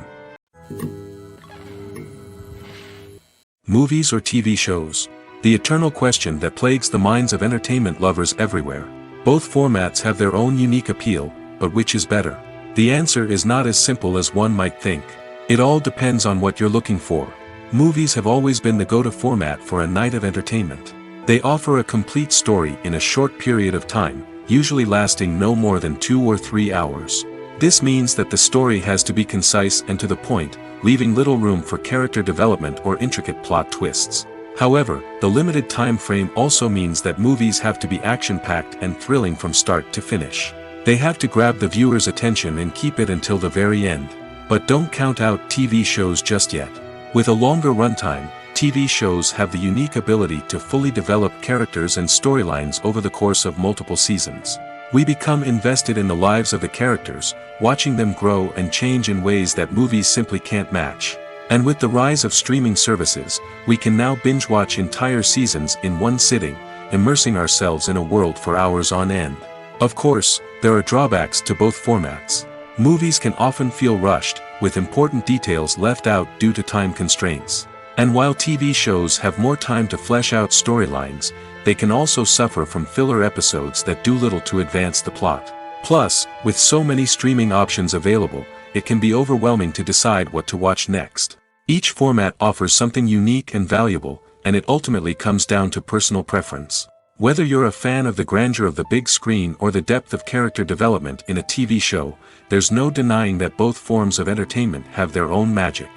Movies or TV shows? The eternal question that plagues the minds of entertainment lovers everywhere. Both formats have their own unique appeal, but which is better? The answer is not as simple as one might think. It all depends on what you're looking for. Movies have always been the go-to format for a night of entertainment. They offer a complete story in a short period of time, usually lasting no more than 2 or 3 hours. This means that the story has to be concise and to the point, leaving little room for character development or intricate plot twists. However, the limited time frame also means that movies have to be action-packed and thrilling from start to finish. They have to grab the viewer's attention and keep it until the very end. But don't count out TV shows just yet. With a longer runtime, TV shows have the unique ability to fully develop characters and storylines over the course of multiple seasons. We become invested in the lives of the characters, watching them grow and change in ways that movies simply can't match. And with the rise of streaming services, we can now binge-watch entire seasons in one sitting, immersing ourselves in a world for hours on end. Of course, there are drawbacks to both formats. Movies can often feel rushed, with important details left out due to time constraints. And while TV shows have more time to flesh out storylines, they can also suffer from filler episodes that do little to advance the plot. Plus, with so many streaming options available, it can be overwhelming to decide what to watch next. Each format offers something unique and valuable, and it ultimately comes down to personal preference. Whether you're a fan of the grandeur of the big screen or the depth of character development in a TV show, there's no denying that both forms of entertainment have their own magic.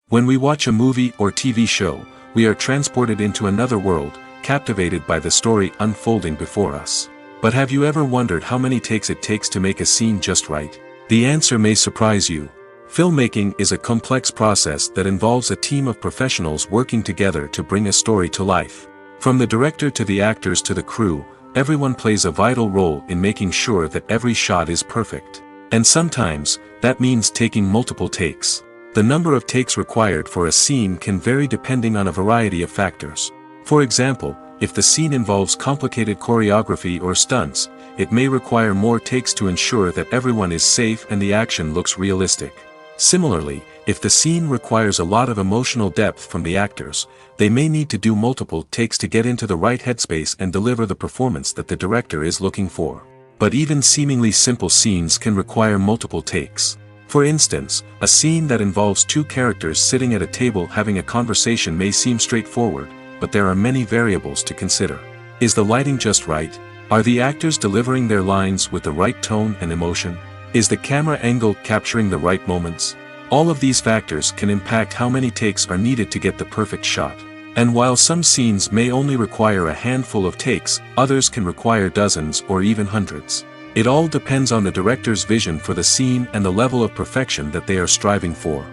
When we watch a movie or TV show, we are transported into another world, captivated by the story unfolding before us. But have you ever wondered how many takes it takes to make a scene just right? The answer may surprise you. Filmmaking is a complex process that involves a team of professionals working together to bring a story to life. From the director to the actors to the crew, everyone plays a vital role in making sure that every shot is perfect. And sometimes, that means taking multiple takes. The number of takes required for a scene can vary depending on a variety of factors. For example, if the scene involves complicated choreography or stunts, it may require more takes to ensure that everyone is safe and the action looks realistic. Similarly, if the scene requires a lot of emotional depth from the actors, they may need to do multiple takes to get into the right headspace and deliver the performance that the director is looking for. But even seemingly simple scenes can require multiple takes. For instance, a scene that involves 2 characters sitting at a table having a conversation may seem straightforward, but there are many variables to consider. Is the lighting just right? Are the actors delivering their lines with the right tone and emotion? Is the camera angle capturing the right moments? All of these factors can impact how many takes are needed to get the perfect shot. And while some scenes may only require a handful of takes, others can require dozens or even hundreds. It all depends on the director's vision for the scene and the level of perfection that they are striving for.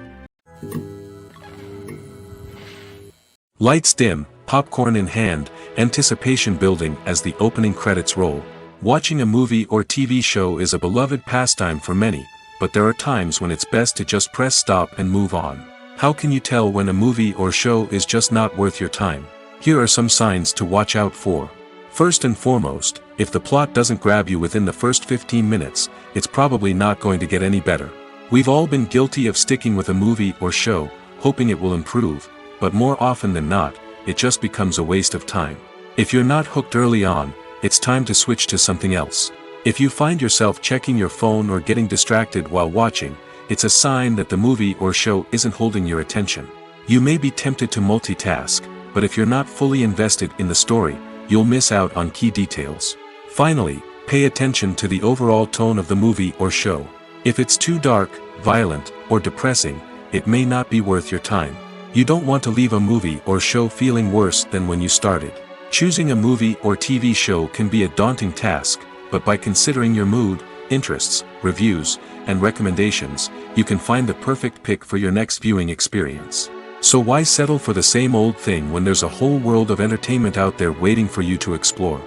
Lights dim, popcorn in hand, anticipation building as the opening credits roll. Watching a movie or TV show is a beloved pastime for many, but there are times when it's best to just press stop and move on. How can you tell when a movie or show is just not worth your time? Here are some signs to watch out for. First and foremost, if the plot doesn't grab you within the first 15 minutes, it's probably not going to get any better. We've all been guilty of sticking with a movie or show, hoping it will improve, but more often than not, it just becomes a waste of time. If you're not hooked early on, it's time to switch to something else. If you find yourself checking your phone or getting distracted while watching, it's a sign that the movie or show isn't holding your attention. You may be tempted to multitask, but if you're not fully invested in the story, you'll miss out on key details. Finally, pay attention to the overall tone of the movie or show. If it's too dark, violent, or depressing, it may not be worth your time. You don't want to leave a movie or show feeling worse than when you started. Choosing a movie or TV show can be a daunting task, but by considering your mood, interests, reviews, and recommendations, you can find the perfect pick for your next viewing experience. So why settle for the same old thing when there's a whole world of entertainment out there waiting for you to explore?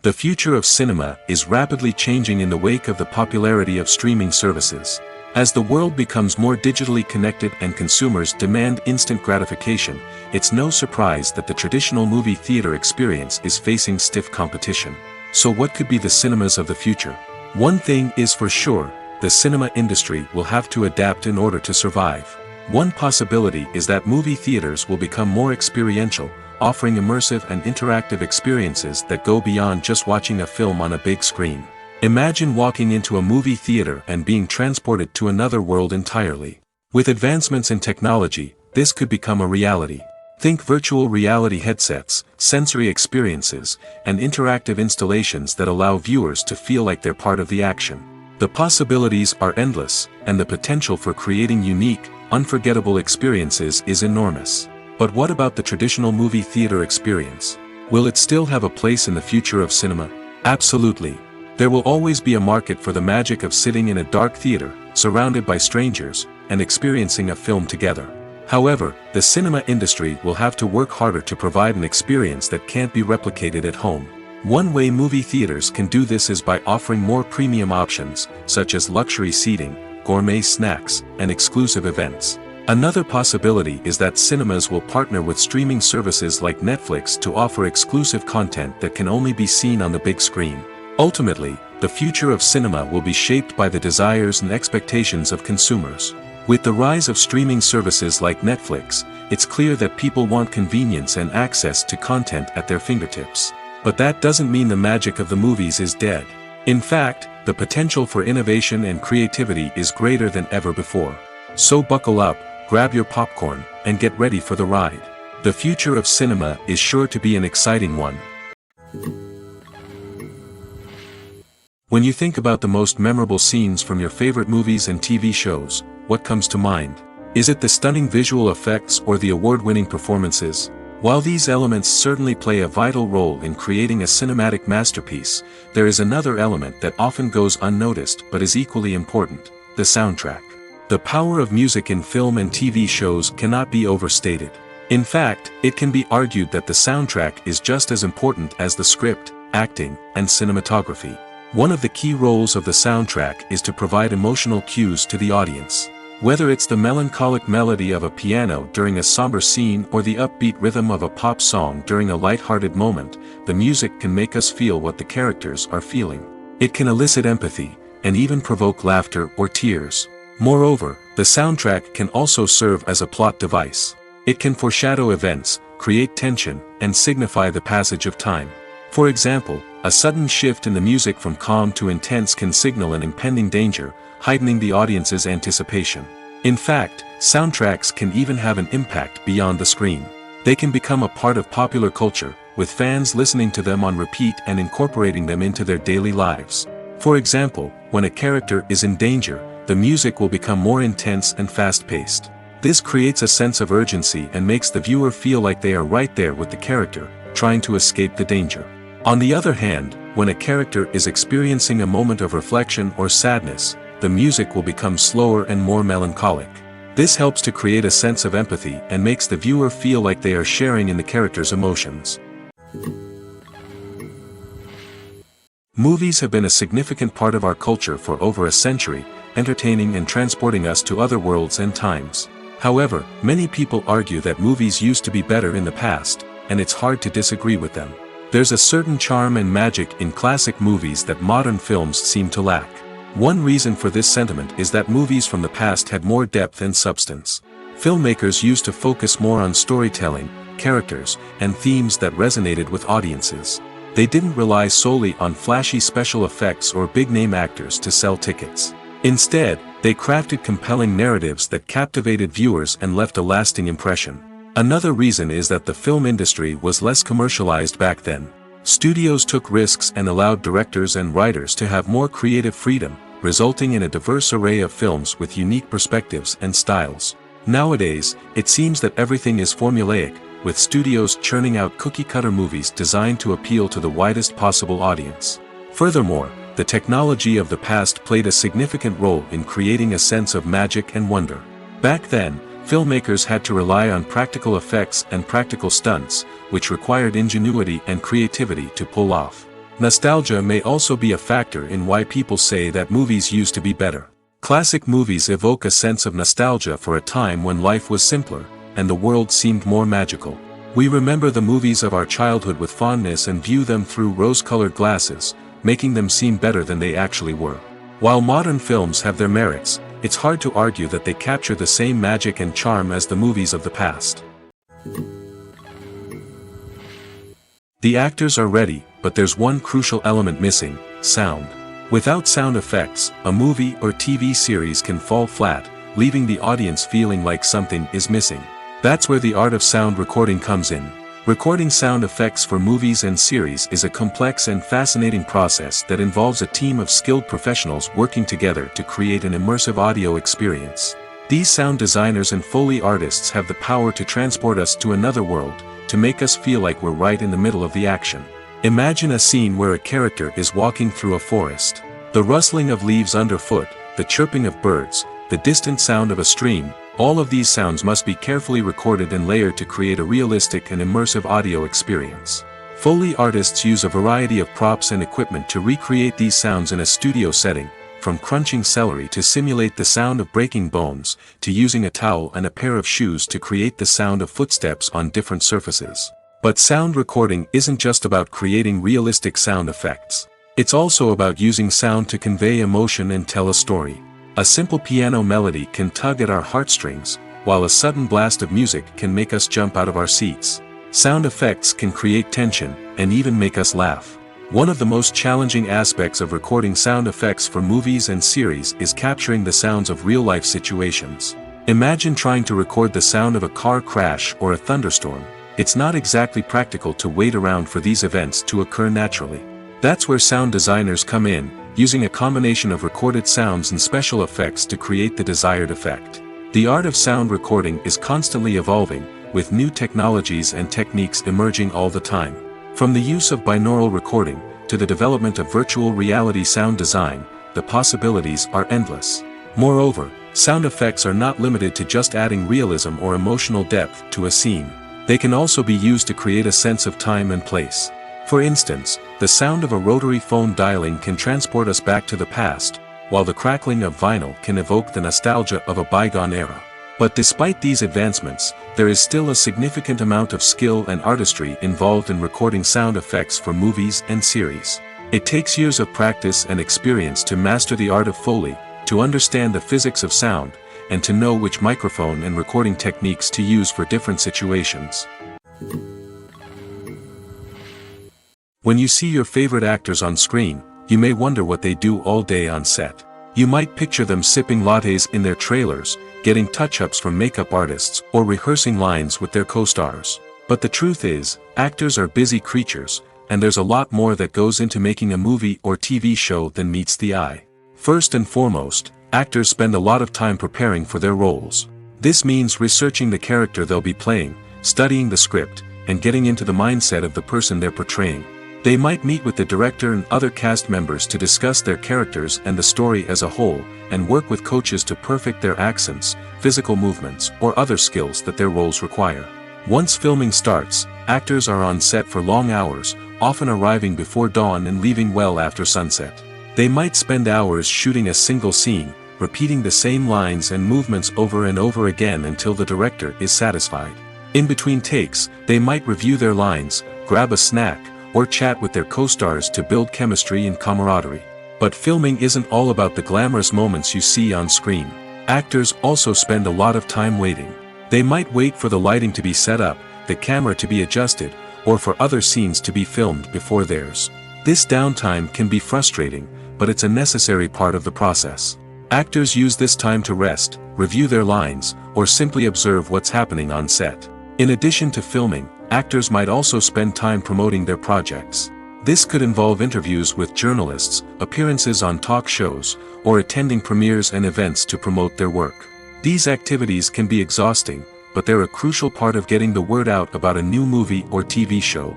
The future of cinema is rapidly changing in the wake of the popularity of streaming services. As the world becomes more digitally connected and consumers demand instant gratification, it's no surprise that the traditional movie theater experience is facing stiff competition. So what could be the cinemas of the future? One thing is for sure, the cinema industry will have to adapt in order to survive. One possibility is that movie theaters will become more experiential, offering immersive and interactive experiences that go beyond just watching a film on a big screen. Imagine walking into a movie theater and being transported to another world entirely. With advancements in technology, this could become a reality. Think virtual reality headsets, sensory experiences, and interactive installations that allow viewers to feel like they're part of the action. The possibilities are endless, and the potential for creating unique, unforgettable experiences is enormous. But what about the traditional movie theater experience? Will it still have a place in the future of cinema? Absolutely. There will always be a market for the magic of sitting in a dark theater, surrounded by strangers, and experiencing a film together. However, the cinema industry will have to work harder to provide an experience that can't be replicated at home. One way movie theaters can do this is by offering more premium options, such as luxury seating, gourmet snacks, and exclusive events. Another possibility is that cinemas will partner with streaming services like Netflix to offer exclusive content that can only be seen on the big screen. Ultimately, the future of cinema will be shaped by the desires and expectations of consumers. With the rise of streaming services like Netflix, it's clear that people want convenience and access to content at their fingertips. But that doesn't mean the magic of the movies is dead. In fact, the potential for innovation and creativity is greater than ever before. So buckle up, grab your popcorn, and get ready for the ride. The future of cinema is sure to be an exciting one. When you think about the most memorable scenes from your favorite movies and TV shows, what comes to mind? Is it the stunning visual effects or the award-winning performances? While these elements certainly play a vital role in creating a cinematic masterpiece, there is another element that often goes unnoticed but is equally important: the soundtrack. The power of music in film and TV shows cannot be overstated. In fact, it can be argued that the soundtrack is just as important as the script, acting, and cinematography. One of the key roles of the soundtrack is to provide emotional cues to the audience. Whether it's the melancholic melody of a piano during a somber scene or the upbeat rhythm of a pop song during a light-hearted moment, the music can make us feel what the characters are feeling. It can elicit empathy, and even provoke laughter or tears. Moreover, the soundtrack can also serve as a plot device. It can foreshadow events, create tension, and signify the passage of time. For example, a sudden shift in the music from calm to intense can signal an impending danger, heightening the audience's anticipation. In fact, soundtracks can even have an impact beyond the screen. They can become a part of popular culture, with fans listening to them on repeat and incorporating them into their daily lives. For example, when a character is in danger, the music will become more intense and fast-paced. This creates a sense of urgency and makes the viewer feel like they are right there with the character, trying to escape the danger. On the other hand, when a character is experiencing a moment of reflection or sadness, the music will become slower and more melancholic. This helps to create a sense of empathy and makes the viewer feel like they are sharing in the character's emotions. Movies have been a significant part of our culture for over a century, entertaining and transporting us to other worlds and times. However, many people argue that movies used to be better in the past, and it's hard to disagree with them. There's a certain charm and magic in classic movies that modern films seem to lack. One reason for this sentiment is that movies from the past had more depth and substance. Filmmakers used to focus more on storytelling, characters, and themes that resonated with audiences. They didn't rely solely on flashy special effects or big-name actors to sell tickets. Instead, they crafted compelling narratives that captivated viewers and left a lasting impression. Another reason is that the film industry was less commercialized back then. Studios took risks and allowed directors and writers to have more creative freedom, resulting in a diverse array of films with unique perspectives and styles. Nowadays, it seems that everything is formulaic, with studios churning out cookie-cutter movies designed to appeal to the widest possible audience. Furthermore, the technology of the past played a significant role in creating a sense of magic and wonder. Back then, filmmakers had to rely on practical effects and practical stunts, which required ingenuity and creativity to pull off. Nostalgia may also be a factor in why people say that movies used to be better. Classic movies evoke a sense of nostalgia for a time when life was simpler, and the world seemed more magical. We remember the movies of our childhood with fondness and view them through rose-colored glasses, making them seem better than they actually were. While modern films have their merits, it's hard to argue that they capture the same magic and charm as the movies of the past. The actors are ready, but there's one crucial element missing: sound. Without sound effects, a movie or TV series can fall flat, leaving the audience feeling like something is missing. That's where the art of sound recording comes in. Recording sound effects for movies and series is a complex and fascinating process that involves a team of skilled professionals working together to create an immersive audio experience. These sound designers and Foley artists have the power to transport us to another world, to make us feel like we're right in the middle of the action. Imagine a scene where a character is walking through a forest. The rustling of leaves underfoot, the chirping of birds, the distant sound of a stream, all of these sounds must be carefully recorded and layered to create a realistic and immersive audio experience. Foley artists use a variety of props and equipment to recreate these sounds in a studio setting, from crunching celery to simulate the sound of breaking bones, to using a towel and a pair of shoes to create the sound of footsteps on different surfaces. But sound recording isn't just about creating realistic sound effects. It's also about using sound to convey emotion and tell a story. A simple piano melody can tug at our heartstrings, while a sudden blast of music can make us jump out of our seats. Sound effects can create tension, and even make us laugh. One of the most challenging aspects of recording sound effects for movies and series is capturing the sounds of real-life situations. Imagine trying to record the sound of a car crash or a thunderstorm. It's not exactly practical to wait around for these events to occur naturally. That's where sound designers come in, using a combination of recorded sounds and special effects to create the desired effect. The art of sound recording is constantly evolving, with new technologies and techniques emerging all the time. From the use of binaural recording, to the development of virtual reality sound design, the possibilities are endless. Moreover, sound effects are not limited to just adding realism or emotional depth to a scene. They can also be used to create a sense of time and place. For instance, the sound of a rotary phone dialing can transport us back to the past, while the crackling of vinyl can evoke the nostalgia of a bygone era. But despite these advancements, there is still a significant amount of skill and artistry involved in recording sound effects for movies and series. It takes years of practice and experience to master the art of Foley, to understand the physics of sound, and to know which microphone and recording techniques to use for different situations. When you see your favorite actors on screen, you may wonder what they do all day on set. You might picture them sipping lattes in their trailers, getting touch-ups from makeup artists, or rehearsing lines with their co-stars. But the truth is, actors are busy creatures, and there's a lot more that goes into making a movie or TV show than meets the eye. First and foremost, actors spend a lot of time preparing for their roles. This means researching the character they'll be playing, studying the script, and getting into the mindset of the person they're portraying. They might meet with the director and other cast members to discuss their characters and the story as a whole, and work with coaches to perfect their accents, physical movements, or other skills that their roles require. Once filming starts, actors are on set for long hours, often arriving before dawn and leaving well after sunset. They might spend hours shooting a single scene, repeating the same lines and movements over and over again until the director is satisfied. In between takes, they might review their lines, grab a snack, or chat with their co-stars to build chemistry and camaraderie. But filming isn't all about the glamorous moments you see on screen. Actors also spend a lot of time waiting. They might wait for the lighting to be set up, the camera to be adjusted, or for other scenes to be filmed before theirs. This downtime can be frustrating, but it's a necessary part of the process. Actors use this time to rest, review their lines, or simply observe what's happening on set. In addition to filming, actors might also spend time promoting their projects. This could involve interviews with journalists, appearances on talk shows, or attending premieres and events to promote their work. These activities can be exhausting, but they're a crucial part of getting the word out about a new movie or TV show.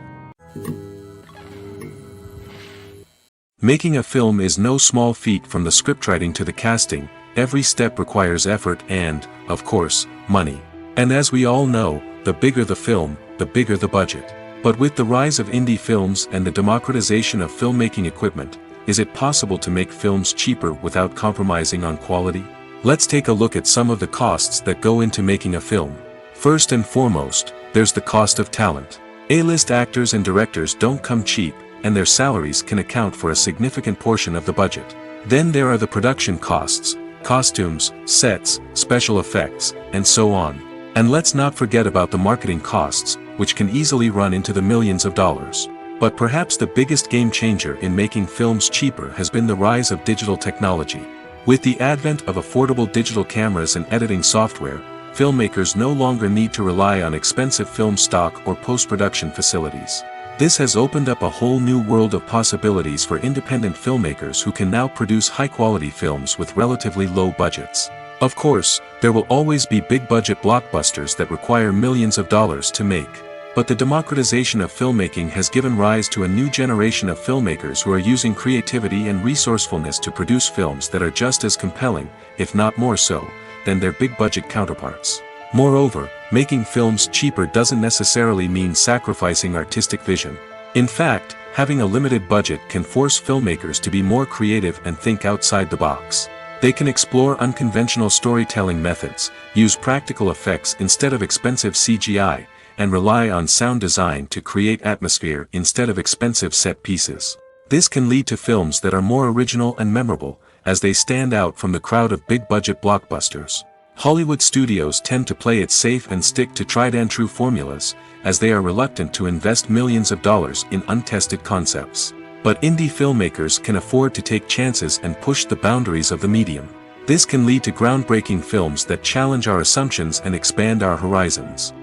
Making a film is no small feat. From the scriptwriting to the casting, every step requires effort and, of course, money. And as we all know, the bigger the film, the bigger the budget. But with the rise of indie films and the democratization of filmmaking equipment, is it possible to make films cheaper without compromising on quality? Let's take a look at some of the costs that go into making a film. First and foremost, there's the cost of talent. A-list actors and directors don't come cheap, and their salaries can account for a significant portion of the budget. Then there are the production costs, costumes, sets, special effects, and so on. And let's not forget about the marketing costs, which can easily run into the millions of dollars. But perhaps the biggest game changer in making films cheaper has been the rise of digital technology. With the advent of affordable digital cameras and editing software, filmmakers no longer need to rely on expensive film stock or post-production facilities. This has opened up a whole new world of possibilities for independent filmmakers who can now produce high-quality films with relatively low budgets. Of course, there will always be big-budget blockbusters that require millions of dollars to make. But the democratization of filmmaking has given rise to a new generation of filmmakers who are using creativity and resourcefulness to produce films that are just as compelling, if not more so, than their big-budget counterparts. Moreover, making films cheaper doesn't necessarily mean sacrificing artistic vision. In fact, having a limited budget can force filmmakers to be more creative and think outside the box. They can explore unconventional storytelling methods, use practical effects instead of expensive CGI, and rely on sound design to create atmosphere instead of expensive set pieces. This can lead to films that are more original and memorable, as they stand out from the crowd of big-budget blockbusters. Hollywood studios tend to play it safe and stick to tried-and-true formulas, as they are reluctant to invest millions of dollars in untested concepts. But indie filmmakers can afford to take chances and push the boundaries of the medium. This can lead to groundbreaking films that challenge our assumptions and expand our horizons.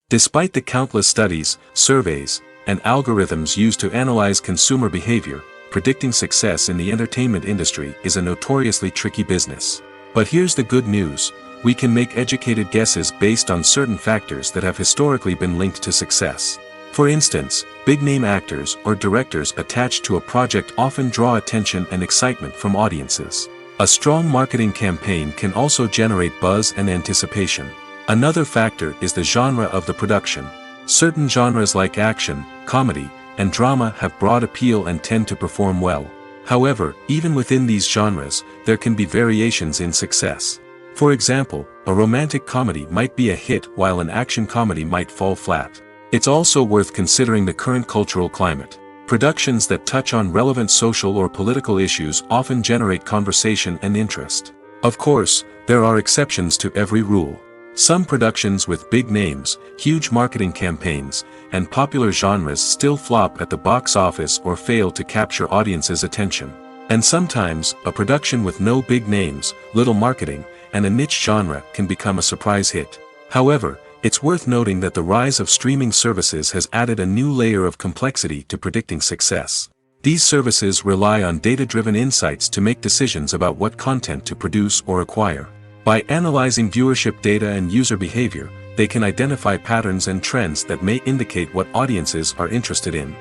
Despite the countless studies, surveys, and algorithms used to analyze consumer behavior, predicting success in the entertainment industry is a notoriously tricky business. But here's the good news: we can make educated guesses based on certain factors that have historically been linked to success. For instance, big-name actors or directors attached to a project often draw attention and excitement from audiences. A strong marketing campaign can also generate buzz and anticipation. Another factor is the genre of the production. Certain genres like action, comedy, and drama have broad appeal and tend to perform well. However, even within these genres, there can be variations in success. For example, a romantic comedy might be a hit while an action comedy might fall flat. It's also worth considering the current cultural climate. Productions that touch on relevant social or political issues often generate conversation and interest. Of course, there are exceptions to every rule. Some productions with big names, huge marketing campaigns, and popular genres still flop at the box office or fail to capture audiences' attention. And sometimes, a production with no big names, little marketing, and a niche genre can become a surprise hit. However, it's worth noting that the rise of streaming services has added a new layer of complexity to predicting success. These services rely on data-driven insights to make decisions about what content to produce or acquire. By analyzing viewership data and user behavior, they can identify patterns and trends that may indicate what audiences are interested in.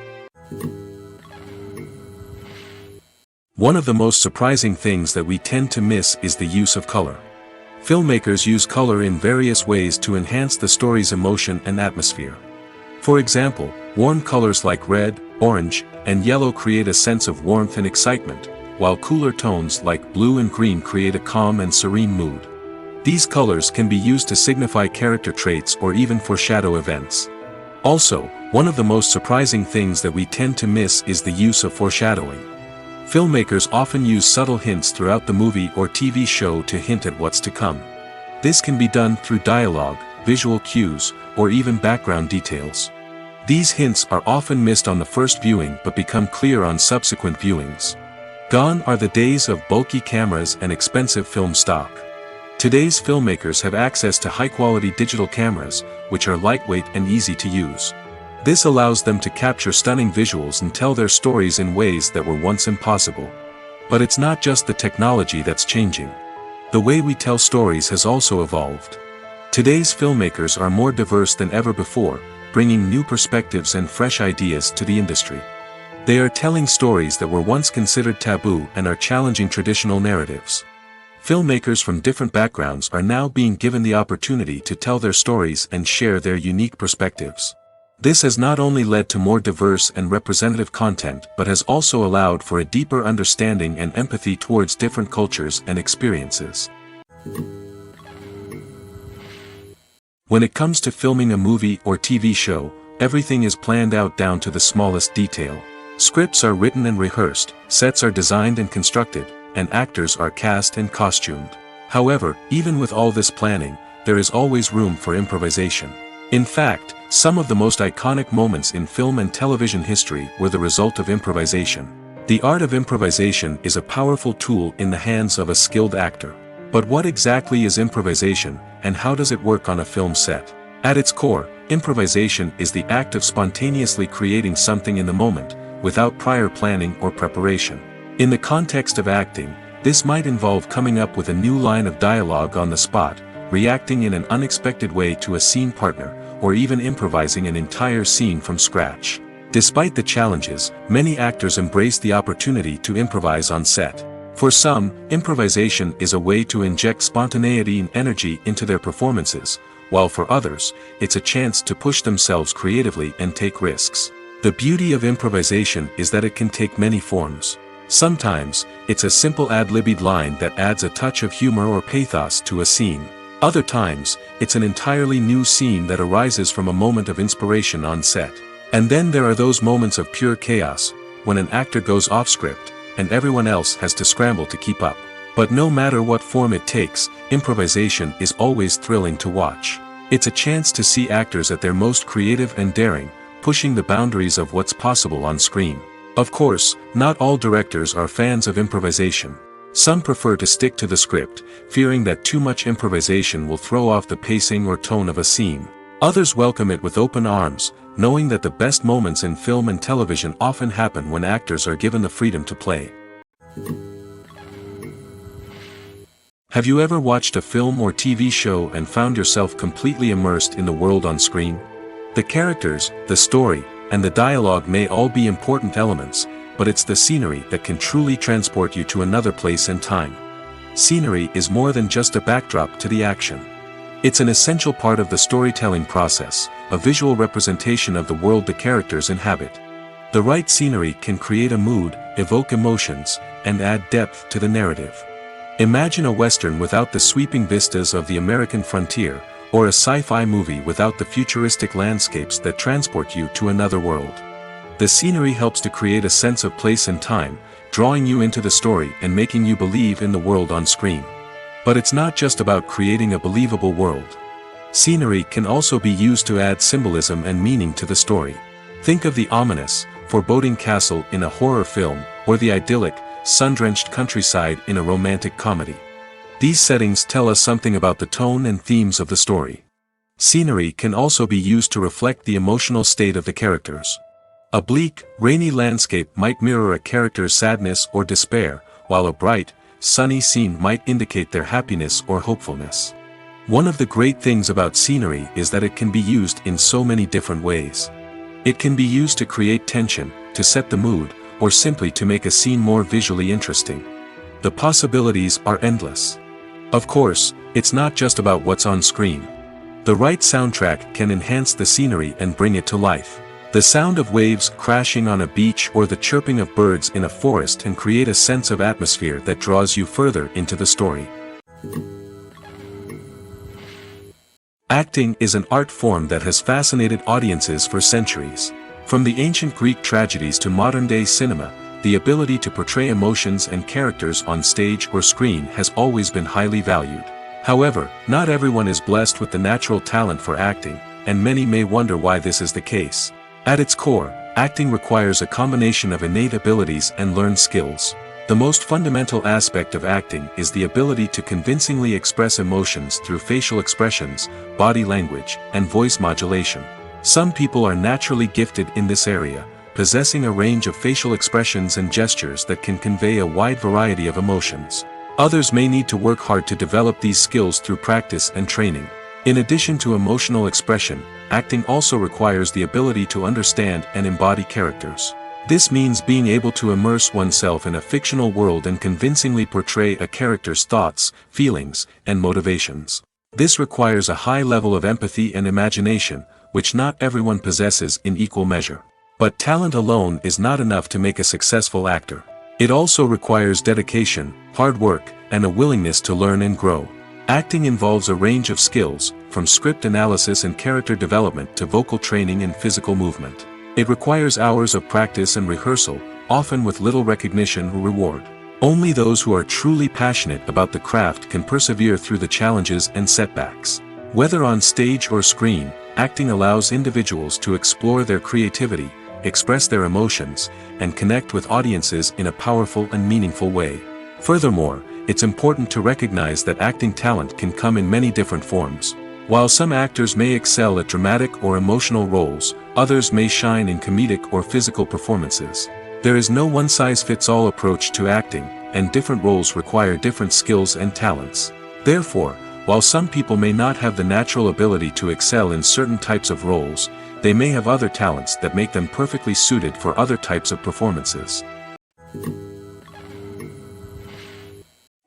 One of the most surprising things that we tend to miss is the use of color. Filmmakers use color in various ways to enhance the story's emotion and atmosphere. For example, warm colors like red, orange, and yellow create a sense of warmth and excitement, while cooler tones like blue and green create a calm and serene mood. These colors can be used to signify character traits or even foreshadow events. Also, one of the most surprising things that we tend to miss is the use of foreshadowing. Filmmakers often use subtle hints throughout the movie or TV show to hint at what's to come. This can be done through dialogue, visual cues, or even background details. These hints are often missed on the first viewing but become clear on subsequent viewings. Gone are the days of bulky cameras and expensive film stock. Today's filmmakers have access to high-quality digital cameras, which are lightweight and easy to use. This allows them to capture stunning visuals and tell their stories in ways that were once impossible. But it's not just the technology that's changing. The way we tell stories has also evolved. Today's filmmakers are more diverse than ever before, bringing new perspectives and fresh ideas to the industry. They are telling stories that were once considered taboo and are challenging traditional narratives. Filmmakers from different backgrounds are now being given the opportunity to tell their stories and share their unique perspectives. This has not only led to more diverse and representative content but has also allowed for a deeper understanding and empathy towards different cultures and experiences. When it comes to filming a movie or TV show, everything is planned out down to the smallest detail. Scripts are written and rehearsed, sets are designed and constructed, and actors are cast and costumed. However, even with all this planning, there is always room for improvisation. In fact, some of the most iconic moments in film and television history were the result of improvisation. The art of improvisation is a powerful tool in the hands of a skilled actor. But what exactly is improvisation, and how does it work on a film set? At its core, improvisation is the act of spontaneously creating something in the moment, without prior planning or preparation. In the context of acting, this might involve coming up with a new line of dialogue on the spot, reacting in an unexpected way to a scene partner, or even improvising an entire scene from scratch. Despite the challenges, many actors embrace the opportunity to improvise on set. For some, improvisation is a way to inject spontaneity and energy into their performances, while for others, it's a chance to push themselves creatively and take risks. The beauty of improvisation is that it can take many forms. Sometimes, it's a simple ad-libbed line that adds a touch of humor or pathos to a scene. Other times, it's an entirely new scene that arises from a moment of inspiration on set. And then there are those moments of pure chaos, when an actor goes off script, and everyone else has to scramble to keep up. But no matter what form it takes, improvisation is always thrilling to watch. It's a chance to see actors at their most creative and daring, pushing the boundaries of what's possible on screen. Of course, not all directors are fans of improvisation. Some prefer to stick to the script, fearing that too much improvisation will throw off the pacing or tone of a scene. Others welcome it with open arms, knowing that the best moments in film and television often happen when actors are given the freedom to play. Have you ever watched a film or TV show and found yourself completely immersed in the world on screen? The characters, the story, and the dialogue may all be important elements, but it's the scenery that can truly transport you to another place and time. Scenery is more than just a backdrop to the action. It's an essential part of the storytelling process, a visual representation of the world the characters inhabit. The right scenery can create a mood, evoke emotions, and add depth to the narrative. Imagine a western without the sweeping vistas of the American frontier, or a sci-fi movie without the futuristic landscapes that transport you to another world. The scenery helps to create a sense of place and time, drawing you into the story and making you believe in the world on screen. But it's not just about creating a believable world. Scenery can also be used to add symbolism and meaning to the story. Think of the ominous, foreboding castle in a horror film, or the idyllic, sun-drenched countryside in a romantic comedy. These settings tell us something about the tone and themes of the story. Scenery can also be used to reflect the emotional state of the characters. A bleak, rainy landscape might mirror a character's sadness or despair, while a bright, sunny scene might indicate their happiness or hopefulness. One of the great things about scenery is that it can be used in so many different ways. It can be used to create tension, to set the mood, or simply to make a scene more visually interesting. The possibilities are endless. Of course, it's not just about what's on screen. The right soundtrack can enhance the scenery and bring it to life. The sound of waves crashing on a beach or the chirping of birds in a forest can create a sense of atmosphere that draws you further into the story. Acting is an art form that has fascinated audiences for centuries. From the ancient Greek tragedies to modern-day cinema, the ability to portray emotions and characters on stage or screen has always been highly valued. However, not everyone is blessed with the natural talent for acting, and many may wonder why this is the case. At its core, acting requires a combination of innate abilities and learned skills. The most fundamental aspect of acting is the ability to convincingly express emotions through facial expressions, body language, and voice modulation. Some people are naturally gifted in this area, possessing a range of facial expressions and gestures that can convey a wide variety of emotions. Others may need to work hard to develop these skills through practice and training. In addition to emotional expression, acting also requires the ability to understand and embody characters. This means being able to immerse oneself in a fictional world and convincingly portray a character's thoughts, feelings, and motivations. This requires a high level of empathy and imagination, which not everyone possesses in equal measure. But talent alone is not enough to make a successful actor. It also requires dedication, hard work, and a willingness to learn and grow. Acting involves a range of skills, from script analysis and character development to vocal training and physical movement. It requires hours of practice and rehearsal, often with little recognition or reward. Only those who are truly passionate about the craft can persevere through the challenges and setbacks. Whether on stage or screen, acting allows individuals to explore their creativity, express their emotions, and connect with audiences in a powerful and meaningful way. Furthermore, it's important to recognize that acting talent can come in many different forms. While some actors may excel at dramatic or emotional roles, others may shine in comedic or physical performances. There is no one-size-fits-all approach to acting, and different roles require different skills and talents. Therefore, while some people may not have the natural ability to excel in certain types of roles, they may have other talents that make them perfectly suited for other types of performances.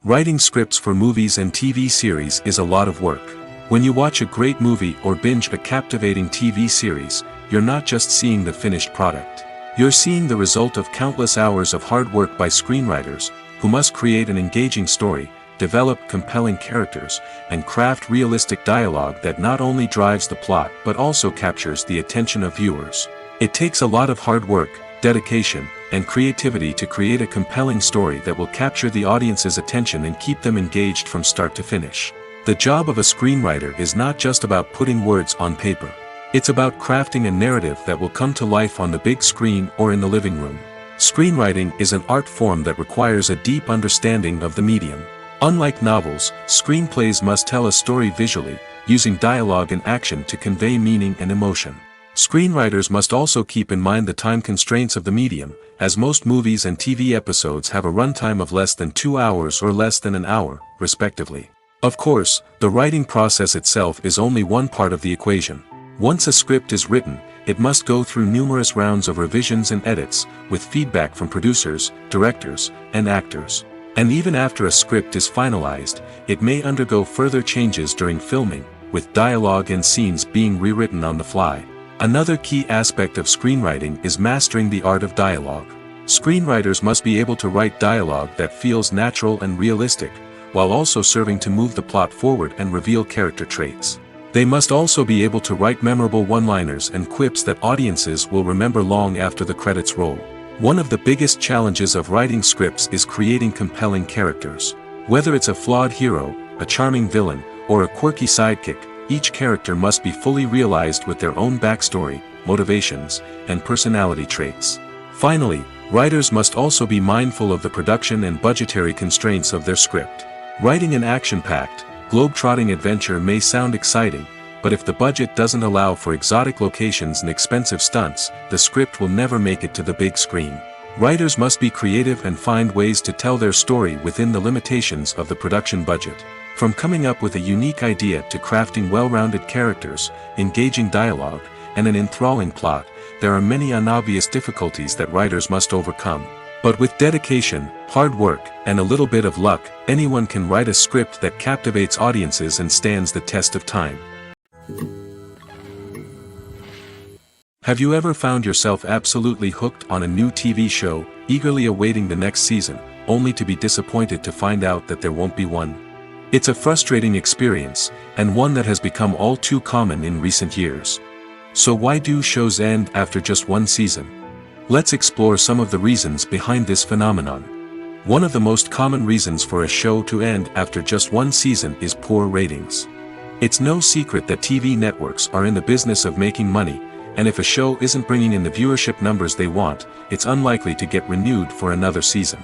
Writing scripts for movies and TV series is a lot of work. When you watch a great movie or binge a captivating TV series, you're not just seeing the finished product. You're seeing the result of countless hours of hard work by screenwriters, who must create an engaging story, develop compelling characters, and craft realistic dialogue that not only drives the plot but also captures the attention of viewers. It takes a lot of hard work, dedication, and creativity to create a compelling story that will capture the audience's attention and keep them engaged from start to finish. The job of a screenwriter is not just about putting words on paper. It's about crafting a narrative that will come to life on the big screen or in the living room. Screenwriting is an art form that requires a deep understanding of the medium. Unlike novels, screenplays must tell a story visually, using dialogue and action to convey meaning and emotion. Screenwriters must also keep in mind the time constraints of the medium, as most movies and TV episodes have a runtime of less than 2 hours or less than an hour, respectively. Of course, the writing process itself is only one part of the equation. Once a script is written, it must go through numerous rounds of revisions and edits, with feedback from producers, directors, and actors. And even after a script is finalized, it may undergo further changes during filming, with dialogue and scenes being rewritten on the fly. Another key aspect of screenwriting is mastering the art of dialogue. Screenwriters must be able to write dialogue that feels natural and realistic, while also serving to move the plot forward and reveal character traits. They must also be able to write memorable one-liners and quips that audiences will remember long after the credits roll. One of the biggest challenges of writing scripts is creating compelling characters. Whether it's a flawed hero, a charming villain, or a quirky sidekick, each character must be fully realized with their own backstory, motivations, and personality traits. Finally, writers must also be mindful of the production and budgetary constraints of their script. Writing an action-packed, globe-trotting adventure may sound exciting, but if the budget doesn't allow for exotic locations and expensive stunts, the script will never make it to the big screen. Writers must be creative and find ways to tell their story within the limitations of the production budget. From coming up with a unique idea to crafting well-rounded characters, engaging dialogue, and an enthralling plot, there are many unobvious difficulties that writers must overcome. But with dedication, hard work, and a little bit of luck, anyone can write a script that captivates audiences and stands the test of time. Have you ever found yourself absolutely hooked on a new TV show, eagerly awaiting the next season, only to be disappointed to find out that there won't be one? It's a frustrating experience, and one that has become all too common in recent years. So why do shows end after just one season? Let's explore some of the reasons behind this phenomenon. One of the most common reasons for a show to end after just one season is poor ratings. It's no secret that TV networks are in the business of making money, and if a show isn't bringing in the viewership numbers they want, it's unlikely to get renewed for another season.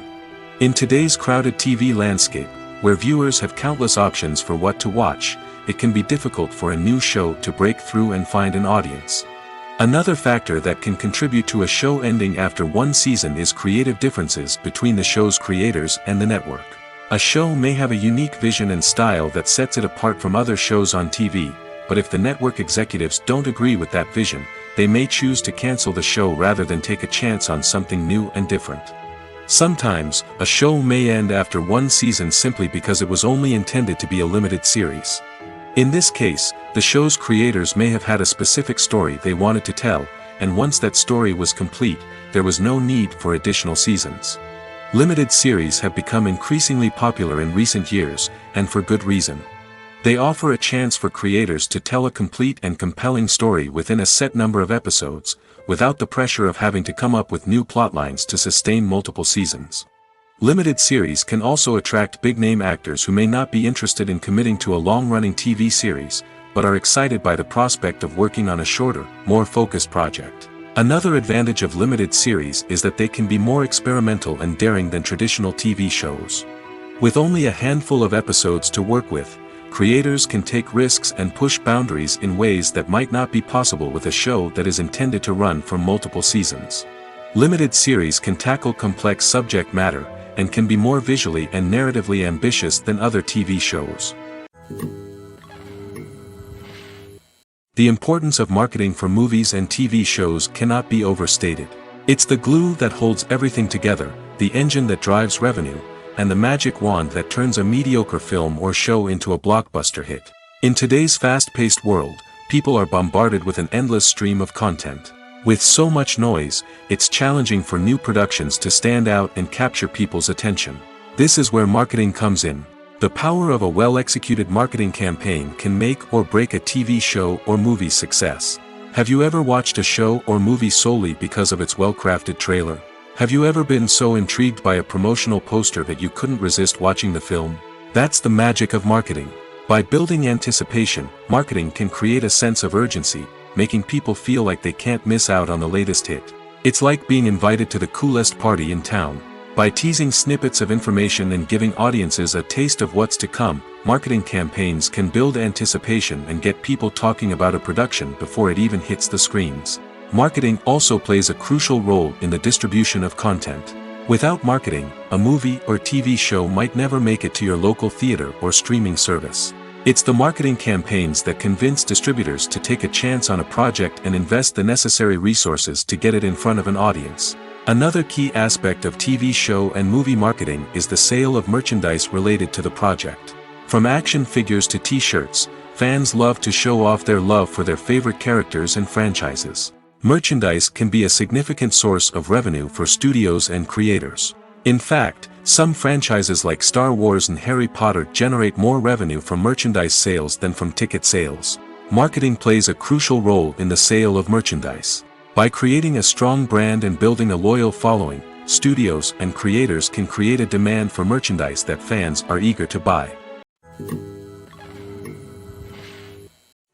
In today's crowded TV landscape, where viewers have countless options for what to watch, it can be difficult for a new show to break through and find an audience. Another factor that can contribute to a show ending after one season is creative differences between the show's creators and the network. A show may have a unique vision and style that sets it apart from other shows on TV, but if the network executives don't agree with that vision, they may choose to cancel the show rather than take a chance on something new and different. Sometimes, a show may end after one season simply because it was only intended to be a limited series. In this case, the show's creators may have had a specific story they wanted to tell, and once that story was complete, there was no need for additional seasons. Limited series have become increasingly popular in recent years, and for good reason. They offer a chance for creators to tell a complete and compelling story within a set number of episodes, without the pressure of having to come up with new plotlines to sustain multiple seasons. Limited series can also attract big-name actors who may not be interested in committing to a long-running TV series, but are excited by the prospect of working on a shorter, more focused project. Another advantage of limited series is that they can be more experimental and daring than traditional TV shows. With only a handful of episodes to work with, creators can take risks and push boundaries in ways that might not be possible with a show that is intended to run for multiple seasons. Limited series can tackle complex subject matter, and can be more visually and narratively ambitious than other TV shows. The importance of marketing for movies and TV shows cannot be overstated. It's the glue that holds everything together, the engine that drives revenue, and the magic wand that turns a mediocre film or show into a blockbuster hit. In today's fast-paced world, people are bombarded with an endless stream of content. With so much noise, it's challenging for new productions to stand out and capture people's attention. This is where marketing comes in. The power of a well-executed marketing campaign can make or break a TV show or movie's success. Have you ever watched a show or movie solely because of its well-crafted trailer? Have you ever been so intrigued by a promotional poster that you couldn't resist watching the film? That's the magic of marketing. By building anticipation, marketing can create a sense of urgency, making people feel like they can't miss out on the latest hit. It's like being invited to the coolest party in town. By teasing snippets of information and giving audiences a taste of what's to come, marketing campaigns can build anticipation and get people talking about a production before it even hits the screens. Marketing also plays a crucial role in the distribution of content. Without marketing, a movie or TV show might never make it to your local theater or streaming service. It's the marketing campaigns that convince distributors to take a chance on a project and invest the necessary resources to get it in front of an audience. Another key aspect of TV show and movie marketing is the sale of merchandise related to the project. From action figures to t-shirts, fans love to show off their love for their favorite characters and franchises. Merchandise can be a significant source of revenue for studios and creators. In fact, some franchises like Star Wars and Harry Potter generate more revenue from merchandise sales than from ticket sales. Marketing plays a crucial role in the sale of merchandise. By creating a strong brand and building a loyal following, studios and creators can create a demand for merchandise that fans are eager to buy.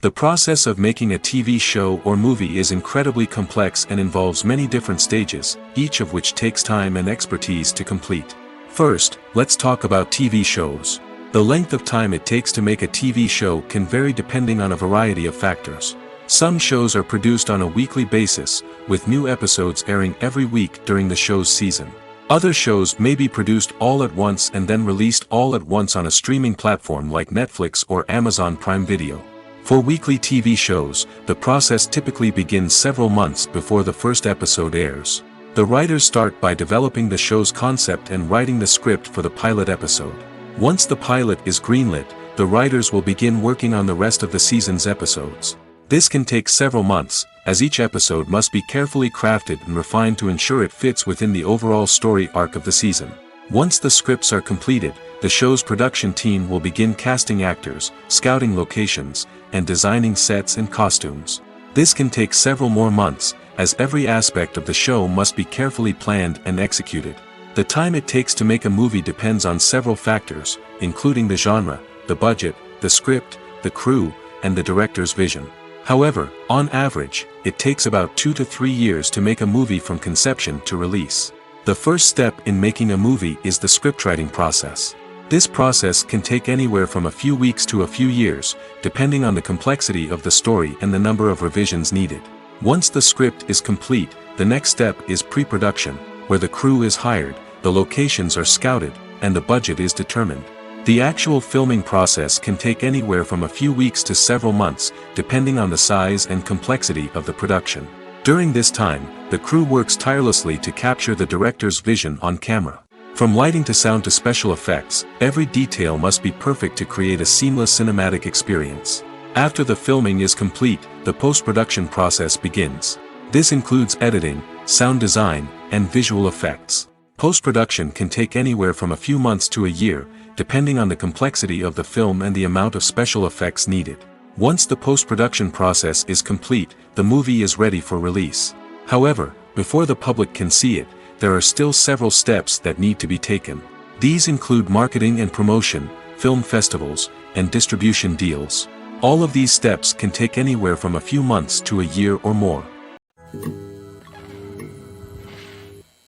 The process of making a TV show or movie is incredibly complex and involves many different stages, each of which takes time and expertise to complete. First, let's talk about TV shows. The length of time it takes to make a TV show can vary depending on a variety of factors. Some shows are produced on a weekly basis, with new episodes airing every week during the show's season. Other shows may be produced all at once and then released all at once on a streaming platform like Netflix or Amazon Prime Video. For weekly TV shows, the process typically begins several months before the first episode airs. The writers start by developing the show's concept and writing the script for the pilot episode. Once the pilot is greenlit, the writers will begin working on the rest of the season's episodes. This can take several months, as each episode must be carefully crafted and refined to ensure it fits within the overall story arc of the season. Once the scripts are completed, the show's production team will begin casting actors, scouting locations, and designing sets and costumes. This can take several more months, as every aspect of the show must be carefully planned and executed. The time it takes to make a movie depends on several factors, including the genre, the budget, the script, the crew, and the director's vision. However, on average, it takes about 2 to 3 years to make a movie from conception to release. The first step in making a movie is the scriptwriting process. This process can take anywhere from a few weeks to a few years, depending on the complexity of the story and the number of revisions needed. Once the script is complete, the next step is pre-production, where the crew is hired, the locations are scouted, and the budget is determined. The actual filming process can take anywhere from a few weeks to several months, depending on the size and complexity of the production. During this time, the crew works tirelessly to capture the director's vision on camera. From lighting to sound to special effects, every detail must be perfect to create a seamless cinematic experience. After the filming is complete, the post-production process begins. This includes editing, sound design, and visual effects. Post-production can take anywhere from a few months to a year, depending on the complexity of the film and the amount of special effects needed. Once the post-production process is complete, the movie is ready for release. However, before the public can see it, there are still several steps that need to be taken. These include marketing and promotion, film festivals, and distribution deals. All of these steps can take anywhere from a few months to a year or more.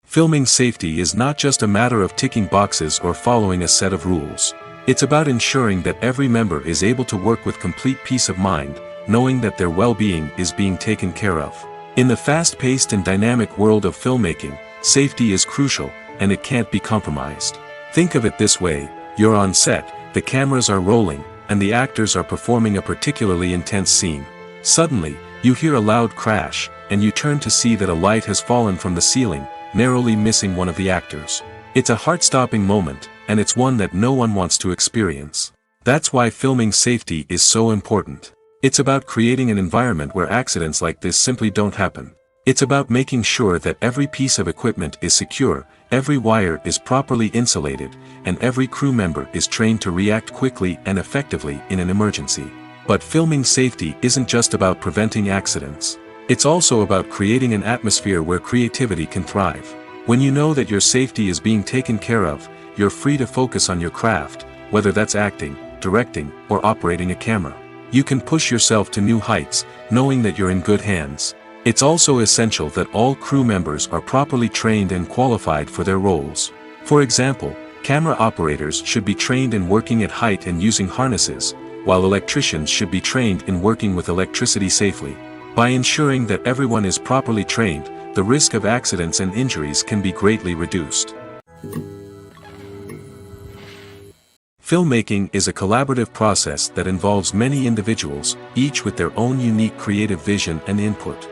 Filming safety is not just a matter of ticking boxes or following a set of rules. It's about ensuring that every member is able to work with complete peace of mind, knowing that their well-being is being taken care of. In the fast-paced and dynamic world of filmmaking, safety is crucial, and it can't be compromised. Think of it this way: you're on set, the cameras are rolling, and the actors are performing a particularly intense scene. Suddenly, you hear a loud crash, and you turn to see that a light has fallen from the ceiling, narrowly missing one of the actors. It's a heart-stopping moment, and it's one that no one wants to experience. That's why filming safety is so important. It's about creating an environment where accidents like this simply don't happen. It's about making sure that every piece of equipment is secure, every wire is properly insulated, and every crew member is trained to react quickly and effectively in an emergency. But filming safety isn't just about preventing accidents. It's also about creating an atmosphere where creativity can thrive. When you know that your safety is being taken care of, you're free to focus on your craft, whether that's acting, directing, or operating a camera. You can push yourself to new heights, knowing that you're in good hands. It's also essential that all crew members are properly trained and qualified for their roles. For example, camera operators should be trained in working at height and using harnesses, while electricians should be trained in working with electricity safely. By ensuring that everyone is properly trained, the risk of accidents and injuries can be greatly reduced. Filmmaking is a collaborative process that involves many individuals, each with their own unique creative vision and input.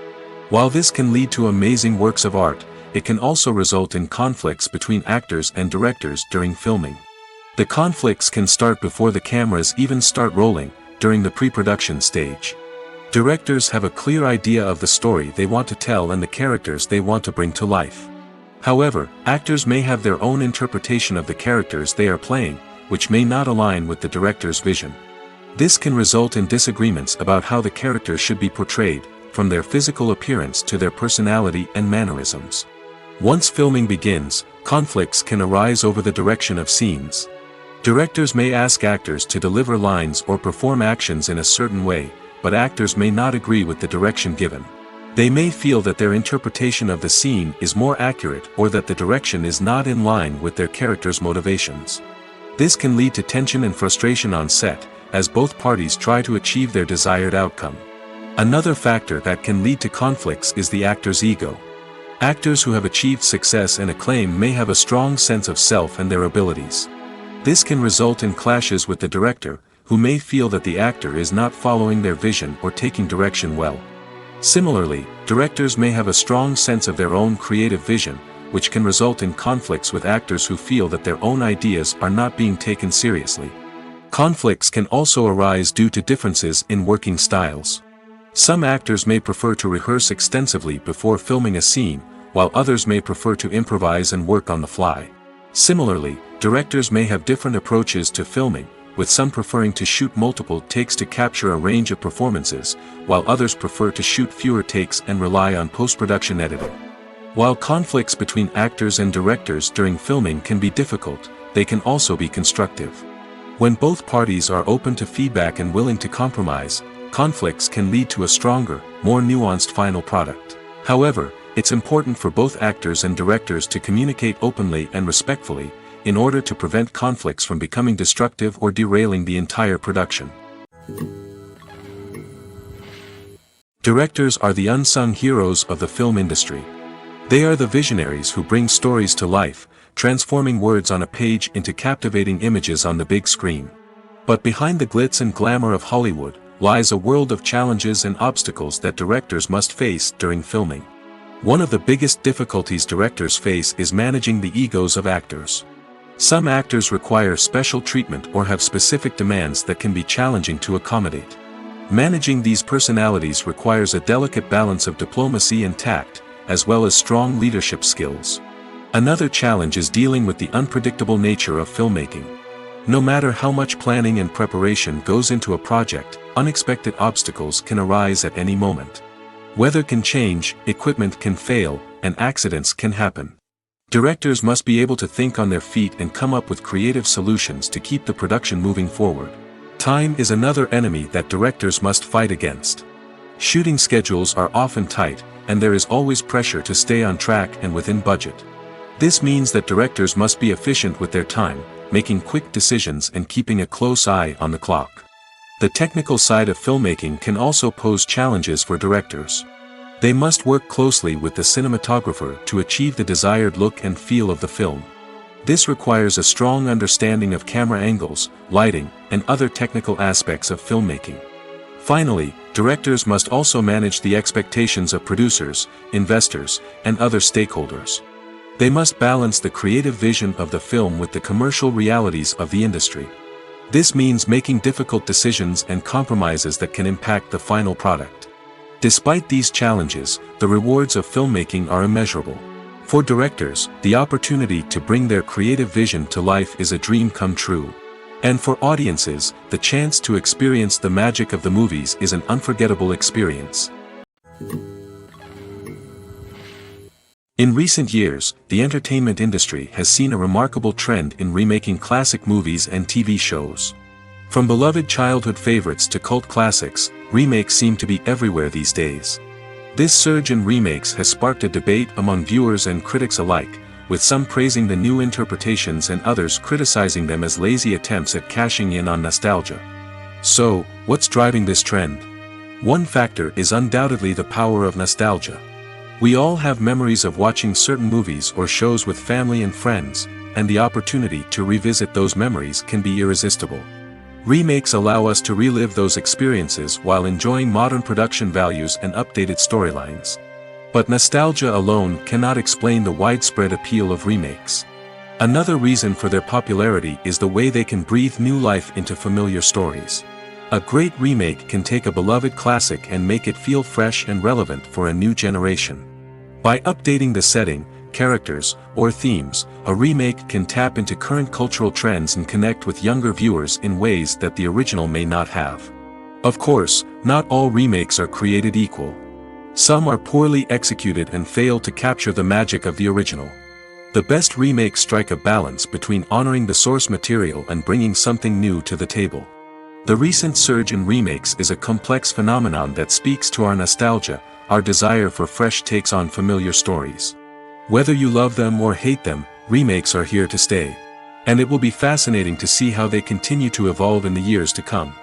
While this can lead to amazing works of art, it can also result in conflicts between actors and directors during filming. The conflicts can start before the cameras even start rolling, during the pre-production stage. Directors have a clear idea of the story they want to tell and the characters they want to bring to life. However, actors may have their own interpretation of the characters they are playing, which may not align with the director's vision. This can result in disagreements about how the characters should be portrayed, from their physical appearance to their personality and mannerisms. Once filming begins, conflicts can arise over the direction of scenes. Directors may ask actors to deliver lines or perform actions in a certain way, but actors may not agree with the direction given. They may feel that their interpretation of the scene is more accurate or that the direction is not in line with their character's motivations. This can lead to tension and frustration on set, as both parties try to achieve their desired outcome. Another factor that can lead to conflicts is the actor's ego. Actors who have achieved success and acclaim may have a strong sense of self and their abilities. This can result in clashes with the director, who may feel that the actor is not following their vision or taking direction well. Similarly, directors may have a strong sense of their own creative vision, which can result in conflicts with actors who feel that their own ideas are not being taken seriously. Conflicts can also arise due to differences in working styles. Some actors may prefer to rehearse extensively before filming a scene, while others may prefer to improvise and work on the fly. Similarly, directors may have different approaches to filming, with some preferring to shoot multiple takes to capture a range of performances, while others prefer to shoot fewer takes and rely on post-production editing. While conflicts between actors and directors during filming can be difficult, they can also be constructive. When both parties are open to feedback and willing to compromise, conflicts can lead to a stronger, more nuanced final product. However, it's important for both actors and directors to communicate openly and respectfully, in order to prevent conflicts from becoming destructive or derailing the entire production. Directors are the unsung heroes of the film industry. They are the visionaries who bring stories to life, transforming words on a page into captivating images on the big screen. But behind the glitz and glamour of Hollywood, lies a world of challenges and obstacles that directors must face during filming. One of the biggest difficulties directors face is managing the egos of actors. Some actors require special treatment or have specific demands that can be challenging to accommodate. Managing these personalities requires a delicate balance of diplomacy and tact, as well as strong leadership skills. Another challenge is dealing with the unpredictable nature of filmmaking. No matter how much planning and preparation goes into a project, unexpected obstacles can arise at any moment. Weather can change, equipment can fail, and accidents can happen. Directors must be able to think on their feet and come up with creative solutions to keep the production moving forward. Time is another enemy that directors must fight against. Shooting schedules are often tight, and there is always pressure to stay on track and within budget. This means that directors must be efficient with their time, making quick decisions and keeping a close eye on the clock. The technical side of filmmaking can also pose challenges for directors. They must work closely with the cinematographer to achieve the desired look and feel of the film. This requires a strong understanding of camera angles, lighting, and other technical aspects of filmmaking. Finally, directors must also manage the expectations of producers, investors, and other stakeholders. They must balance the creative vision of the film with the commercial realities of the industry. This means making difficult decisions and compromises that can impact the final product. Despite these challenges, the rewards of filmmaking are immeasurable. For directors, the opportunity to bring their creative vision to life is a dream come true. And for audiences, the chance to experience the magic of the movies is an unforgettable experience. In recent years, the entertainment industry has seen a remarkable trend in remaking classic movies and TV shows. From beloved childhood favorites to cult classics, remakes seem to be everywhere these days. This surge in remakes has sparked a debate among viewers and critics alike, with some praising the new interpretations and others criticizing them as lazy attempts at cashing in on nostalgia. So, what's driving this trend? One factor is undoubtedly the power of nostalgia. We all have memories of watching certain movies or shows with family and friends, and the opportunity to revisit those memories can be irresistible. Remakes allow us to relive those experiences while enjoying modern production values and updated storylines. But nostalgia alone cannot explain the widespread appeal of remakes. Another reason for their popularity is the way they can breathe new life into familiar stories. A great remake can take a beloved classic and make it feel fresh and relevant for a new generation. By updating the setting, characters, or themes, a remake can tap into current cultural trends and connect with younger viewers in ways that the original may not have. Of course, not all remakes are created equal. Some are poorly executed and fail to capture the magic of the original. The best remakes strike a balance between honoring the source material and bringing something new to the table. The recent surge in remakes is a complex phenomenon that speaks to our nostalgia, our desire for fresh takes on familiar stories. Whether you love them or hate them, remakes are here to stay. And it will be fascinating to see how they continue to evolve in the years to come.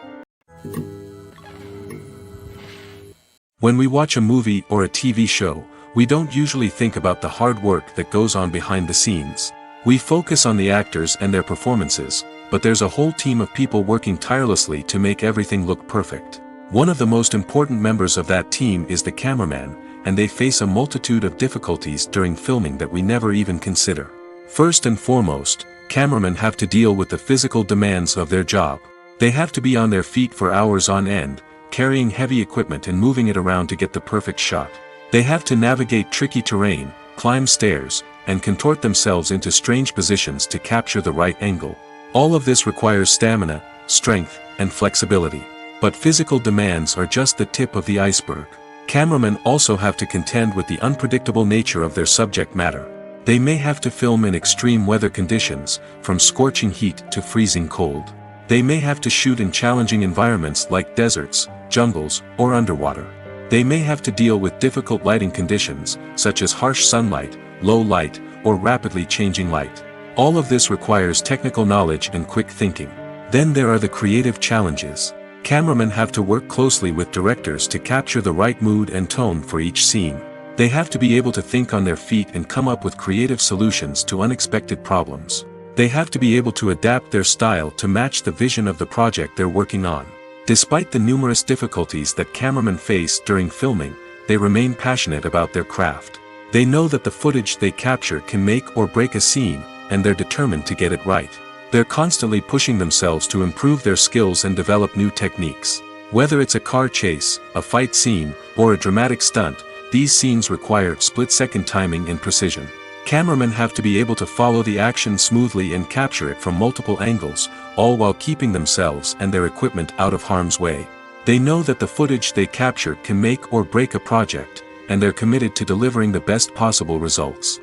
When we watch a movie or a TV show, we don't usually think about the hard work that goes on behind the scenes. We focus on the actors and their performances, but there's a whole team of people working tirelessly to make everything look perfect. One of the most important members of that team is the cameraman, and they face a multitude of difficulties during filming that we never even consider. First and foremost, cameramen have to deal with the physical demands of their job. They have to be on their feet for hours on end, carrying heavy equipment and moving it around to get the perfect shot. They have to navigate tricky terrain, climb stairs, and contort themselves into strange positions to capture the right angle. All of this requires stamina, strength, and flexibility. But physical demands are just the tip of the iceberg. Cameramen also have to contend with the unpredictable nature of their subject matter. They may have to film in extreme weather conditions, from scorching heat to freezing cold. They may have to shoot in challenging environments like deserts, jungles, or underwater. They may have to deal with difficult lighting conditions, such as harsh sunlight, low light, or rapidly changing light. All of this requires technical knowledge and quick thinking. Then there are the creative challenges. Cameramen have to work closely with directors to capture the right mood and tone for each scene. They have to be able to think on their feet and come up with creative solutions to unexpected problems. They have to be able to adapt their style to match the vision of the project they're working on. Despite the numerous difficulties that cameramen face during filming, they remain passionate about their craft. They know that the footage they capture can make or break a scene, and they're determined to get it right. They're constantly pushing themselves to improve their skills and develop new techniques. Whether it's a car chase, a fight scene, or a dramatic stunt, these scenes require split-second timing and precision. Cameramen have to be able to follow the action smoothly and capture it from multiple angles, all while keeping themselves and their equipment out of harm's way. They know that the footage they capture can make or break a project, and they're committed to delivering the best possible results.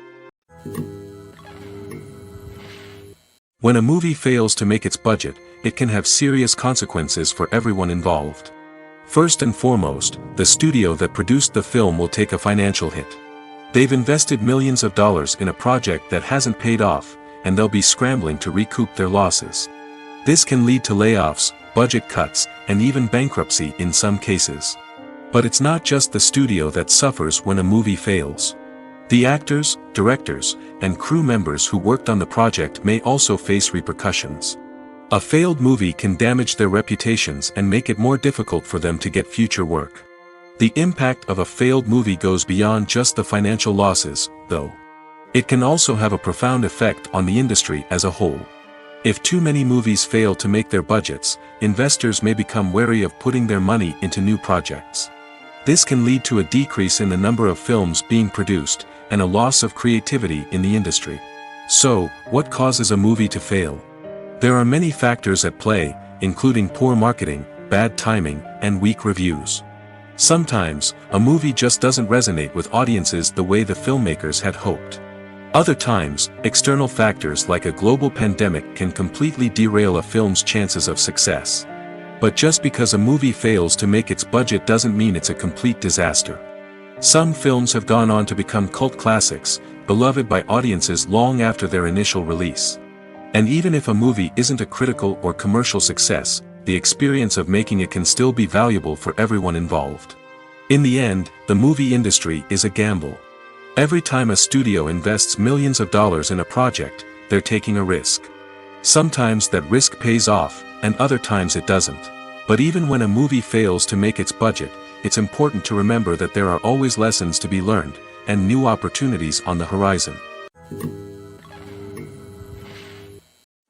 When a movie fails to make its budget, it can have serious consequences for everyone involved. First and foremost, the studio that produced the film will take a financial hit. They've invested millions of dollars in a project that hasn't paid off, and they'll be scrambling to recoup their losses. This can lead to layoffs, budget cuts, and even bankruptcy in some cases. But it's not just the studio that suffers when a movie fails. The actors, directors, and crew members who worked on the project may also face repercussions. A failed movie can damage their reputations and make it more difficult for them to get future work. The impact of a failed movie goes beyond just the financial losses, though. It can also have a profound effect on the industry as a whole. If too many movies fail to make their budgets, investors may become wary of putting their money into new projects. This can lead to a decrease in the number of films being produced, and a loss of creativity in the industry. So, what causes a movie to fail? There are many factors at play, including poor marketing, bad timing, and weak reviews. Sometimes, a movie just doesn't resonate with audiences the way the filmmakers had hoped. Other times, external factors like a global pandemic can completely derail a film's chances of success. But just because a movie fails to make its budget doesn't mean it's a complete disaster. Some films have gone on to become cult classics, beloved by audiences long after their initial release. And even if a movie isn't a critical or commercial success, the experience of making it can still be valuable for everyone involved. In the end, the movie industry is a gamble. Every time a studio invests millions of dollars in a project, they're taking a risk. Sometimes that risk pays off, and other times it doesn't. But even when a movie fails to make its budget, it's important to remember that there are always lessons to be learned, and new opportunities on the horizon.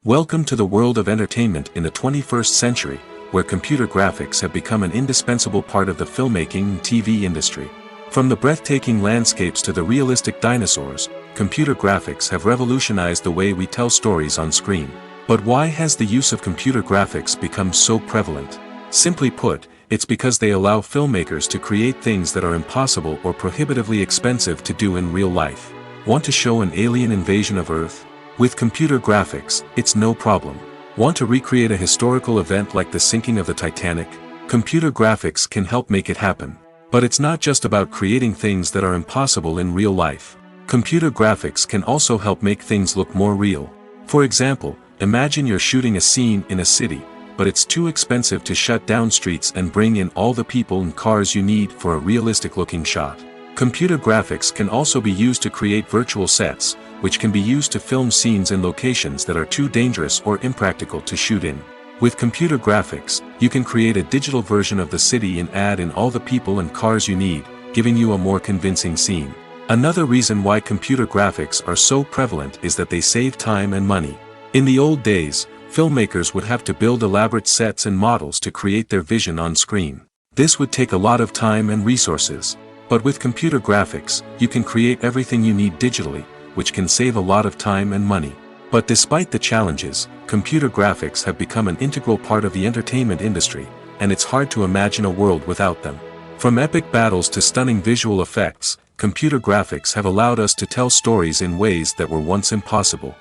Welcome to the world of entertainment in the 21st century, where computer graphics have become an indispensable part of the filmmaking and TV industry. From the breathtaking landscapes to the realistic dinosaurs, computer graphics have revolutionized the way we tell stories on screen. But why has the use of computer graphics become so prevalent? Simply put, it's because they allow filmmakers to create things that are impossible or prohibitively expensive to do in real life. Want to show an alien invasion of Earth? With computer graphics, it's no problem. Want to recreate a historical event like the sinking of the Titanic? Computer graphics can help make it happen. But it's not just about creating things that are impossible in real life. Computer graphics can also help make things look more real. For example, imagine you're shooting a scene in a city, but it's too expensive to shut down streets and bring in all the people and cars you need for a realistic-looking shot. Computer graphics can also be used to create virtual sets, which can be used to film scenes in locations that are too dangerous or impractical to shoot in. With computer graphics, you can create a digital version of the city and add in all the people and cars you need, giving you a more convincing scene. Another reason why computer graphics are so prevalent is that they save time and money. In the old days, filmmakers would have to build elaborate sets and models to create their vision on screen. This would take a lot of time and resources. But with computer graphics, you can create everything you need digitally, which can save a lot of time and money. But despite the challenges, computer graphics have become an integral part of the entertainment industry, and it's hard to imagine a world without them. From epic battles to stunning visual effects, computer graphics have allowed us to tell stories in ways that were once impossible.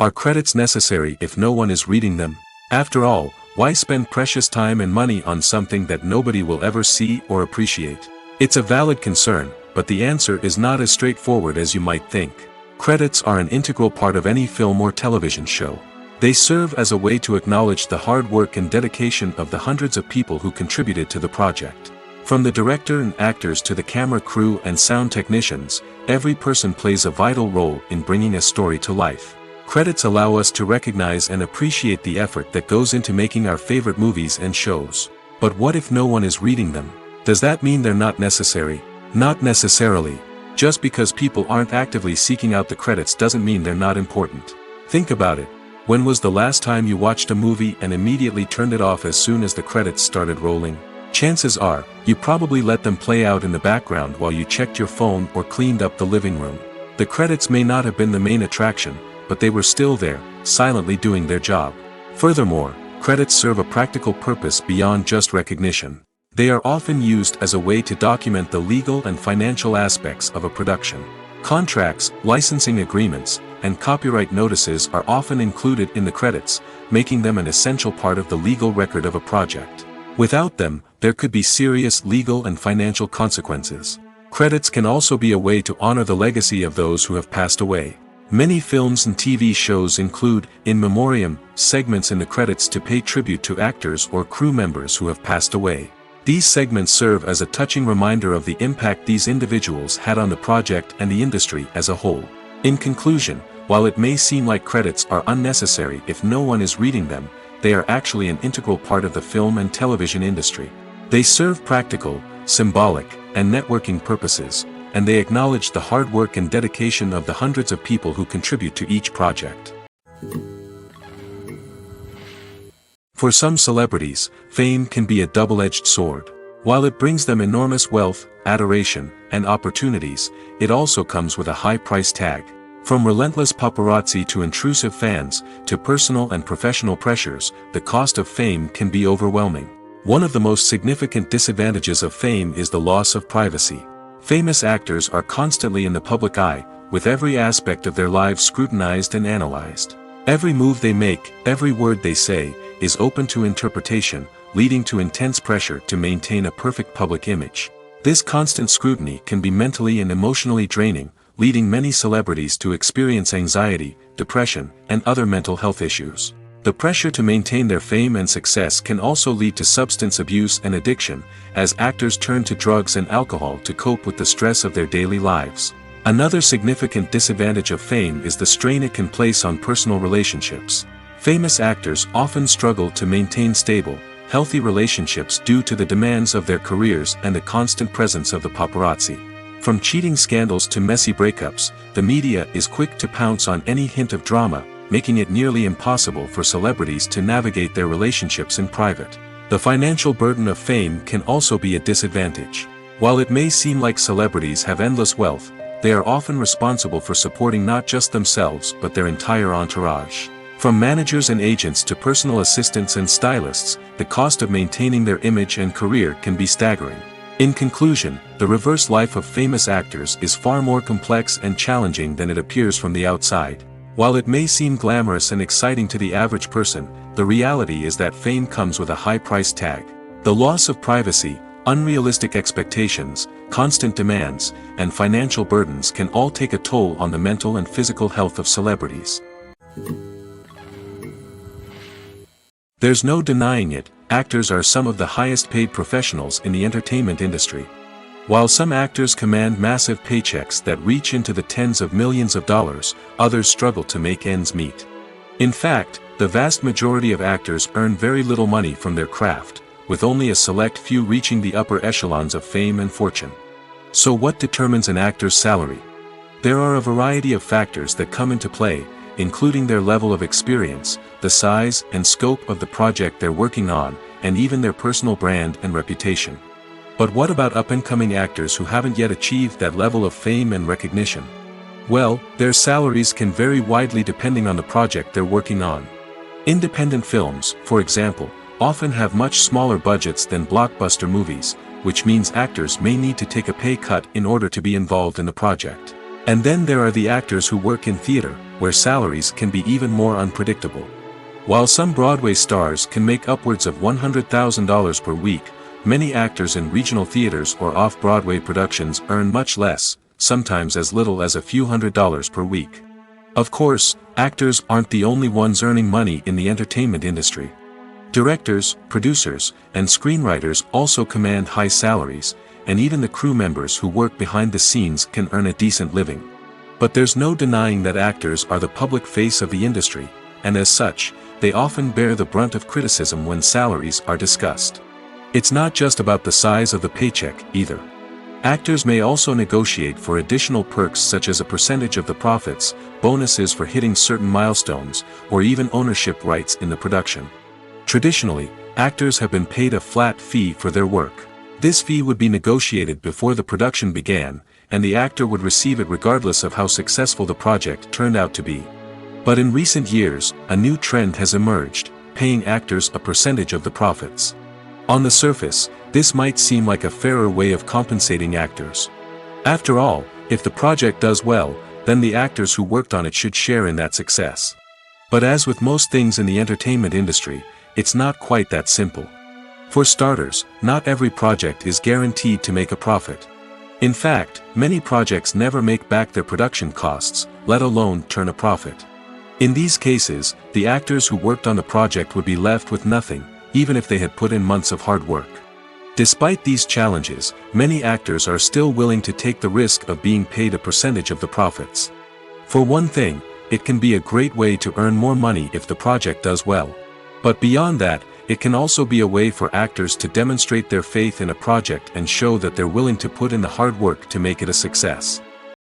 Are credits necessary if no one is reading them? After all, why spend precious time and money on something that nobody will ever see or appreciate? It's a valid concern, but the answer is not as straightforward as you might think. Credits are an integral part of any film or television show. They serve as a way to acknowledge the hard work and dedication of the hundreds of people who contributed to the project. From the director and actors to the camera crew and sound technicians, every person plays a vital role in bringing a story to life. Credits allow us to recognize and appreciate the effort that goes into making our favorite movies and shows. But what if no one is reading them? Does that mean they're not necessary? Not necessarily. Just because people aren't actively seeking out the credits doesn't mean they're not important. Think about it. When was the last time you watched a movie and immediately turned it off as soon as the credits started rolling? Chances are, you probably let them play out in the background while you checked your phone or cleaned up the living room. The credits may not have been the main attraction, but they were still there, silently doing their job. Furthermore, credits serve a practical purpose beyond just recognition. They are often used as a way to document the legal and financial aspects of a production. Contracts, licensing agreements, and copyright notices are often included in the credits, making them an essential part of the legal record of a project. Without them, there could be serious legal and financial consequences. Credits can also be a way to honor the legacy of those who have passed away. Many films and TV shows include, in memoriam, segments in the credits to pay tribute to actors or crew members who have passed away. These segments serve as a touching reminder of the impact these individuals had on the project and the industry as a whole. In conclusion, while it may seem like credits are unnecessary if no one is reading them, they are actually an integral part of the film and television industry. They serve practical, symbolic, and networking purposes, and they acknowledge the hard work and dedication of the hundreds of people who contribute to each project. For some celebrities, fame can be a double-edged sword. While it brings them enormous wealth, adoration, and opportunities, it also comes with a high price tag. From relentless paparazzi to intrusive fans, to personal and professional pressures, the cost of fame can be overwhelming. One of the most significant disadvantages of fame is the loss of privacy. Famous actors are constantly in the public eye, with every aspect of their lives scrutinized and analyzed. Every move they make, every word they say, is open to interpretation, leading to intense pressure to maintain a perfect public image. This constant scrutiny can be mentally and emotionally draining, leading many celebrities to experience anxiety, depression, and other mental health issues. The pressure to maintain their fame and success can also lead to substance abuse and addiction, as actors turn to drugs and alcohol to cope with the stress of their daily lives. Another significant disadvantage of fame is the strain it can place on personal relationships. Famous actors often struggle to maintain stable, healthy relationships due to the demands of their careers and the constant presence of the paparazzi. From cheating scandals to messy breakups, the media is quick to pounce on any hint of drama, making it nearly impossible for celebrities to navigate their relationships in private. The financial burden of fame can also be a disadvantage. While it may seem like celebrities have endless wealth, they are often responsible for supporting not just themselves but their entire entourage. From managers and agents to personal assistants and stylists, the cost of maintaining their image and career can be staggering. In conclusion, the reverse life of famous actors is far more complex and challenging than it appears from the outside. While it may seem glamorous and exciting to the average person, the reality is that fame comes with a high price tag. The loss of privacy, unrealistic expectations, constant demands, and financial burdens can all take a toll on the mental and physical health of celebrities. There's no denying it, actors are some of the highest paid professionals in the entertainment industry. While some actors command massive paychecks that reach into the tens of millions of dollars, others struggle to make ends meet. In fact, the vast majority of actors earn very little money from their craft, with only a select few reaching the upper echelons of fame and fortune. So what determines an actor's salary? There are a variety of factors that come into play, including their level of experience, the size and scope of the project they're working on, and even their personal brand and reputation. But what about up-and-coming actors who haven't yet achieved that level of fame and recognition? Well, their salaries can vary widely depending on the project they're working on. Independent films, for example, often have much smaller budgets than blockbuster movies, which means actors may need to take a pay cut in order to be involved in the project. And then there are the actors who work in theater, where salaries can be even more unpredictable. While some Broadway stars can make upwards of $100,000 per week, many actors in regional theaters or off-Broadway productions earn much less, sometimes as little as a few $100s per week. Of course, actors aren't the only ones earning money in the entertainment industry. Directors, producers, and screenwriters also command high salaries, and even the crew members who work behind the scenes can earn a decent living. But there's no denying that actors are the public face of the industry, and as such, they often bear the brunt of criticism when salaries are discussed. It's not just about the size of the paycheck, either. Actors may also negotiate for additional perks such as a percentage of the profits, bonuses for hitting certain milestones, or even ownership rights in the production. Traditionally, actors have been paid a flat fee for their work. This fee would be negotiated before the production began, and the actor would receive it regardless of how successful the project turned out to be. But in recent years, a new trend has emerged, paying actors a percentage of the profits. On the surface, this might seem like a fairer way of compensating actors. After all, if the project does well, then the actors who worked on it should share in that success. But as with most things in the entertainment industry, it's not quite that simple. For starters, not every project is guaranteed to make a profit. In fact, many projects never make back their production costs, let alone turn a profit. In these cases, the actors who worked on the project would be left with nothing, even if they had put in months of hard work. Despite these challenges, many actors are still willing to take the risk of being paid a percentage of the profits. For one thing, it can be a great way to earn more money if the project does well. But beyond that, it can also be a way for actors to demonstrate their faith in a project and show that they're willing to put in the hard work to make it a success.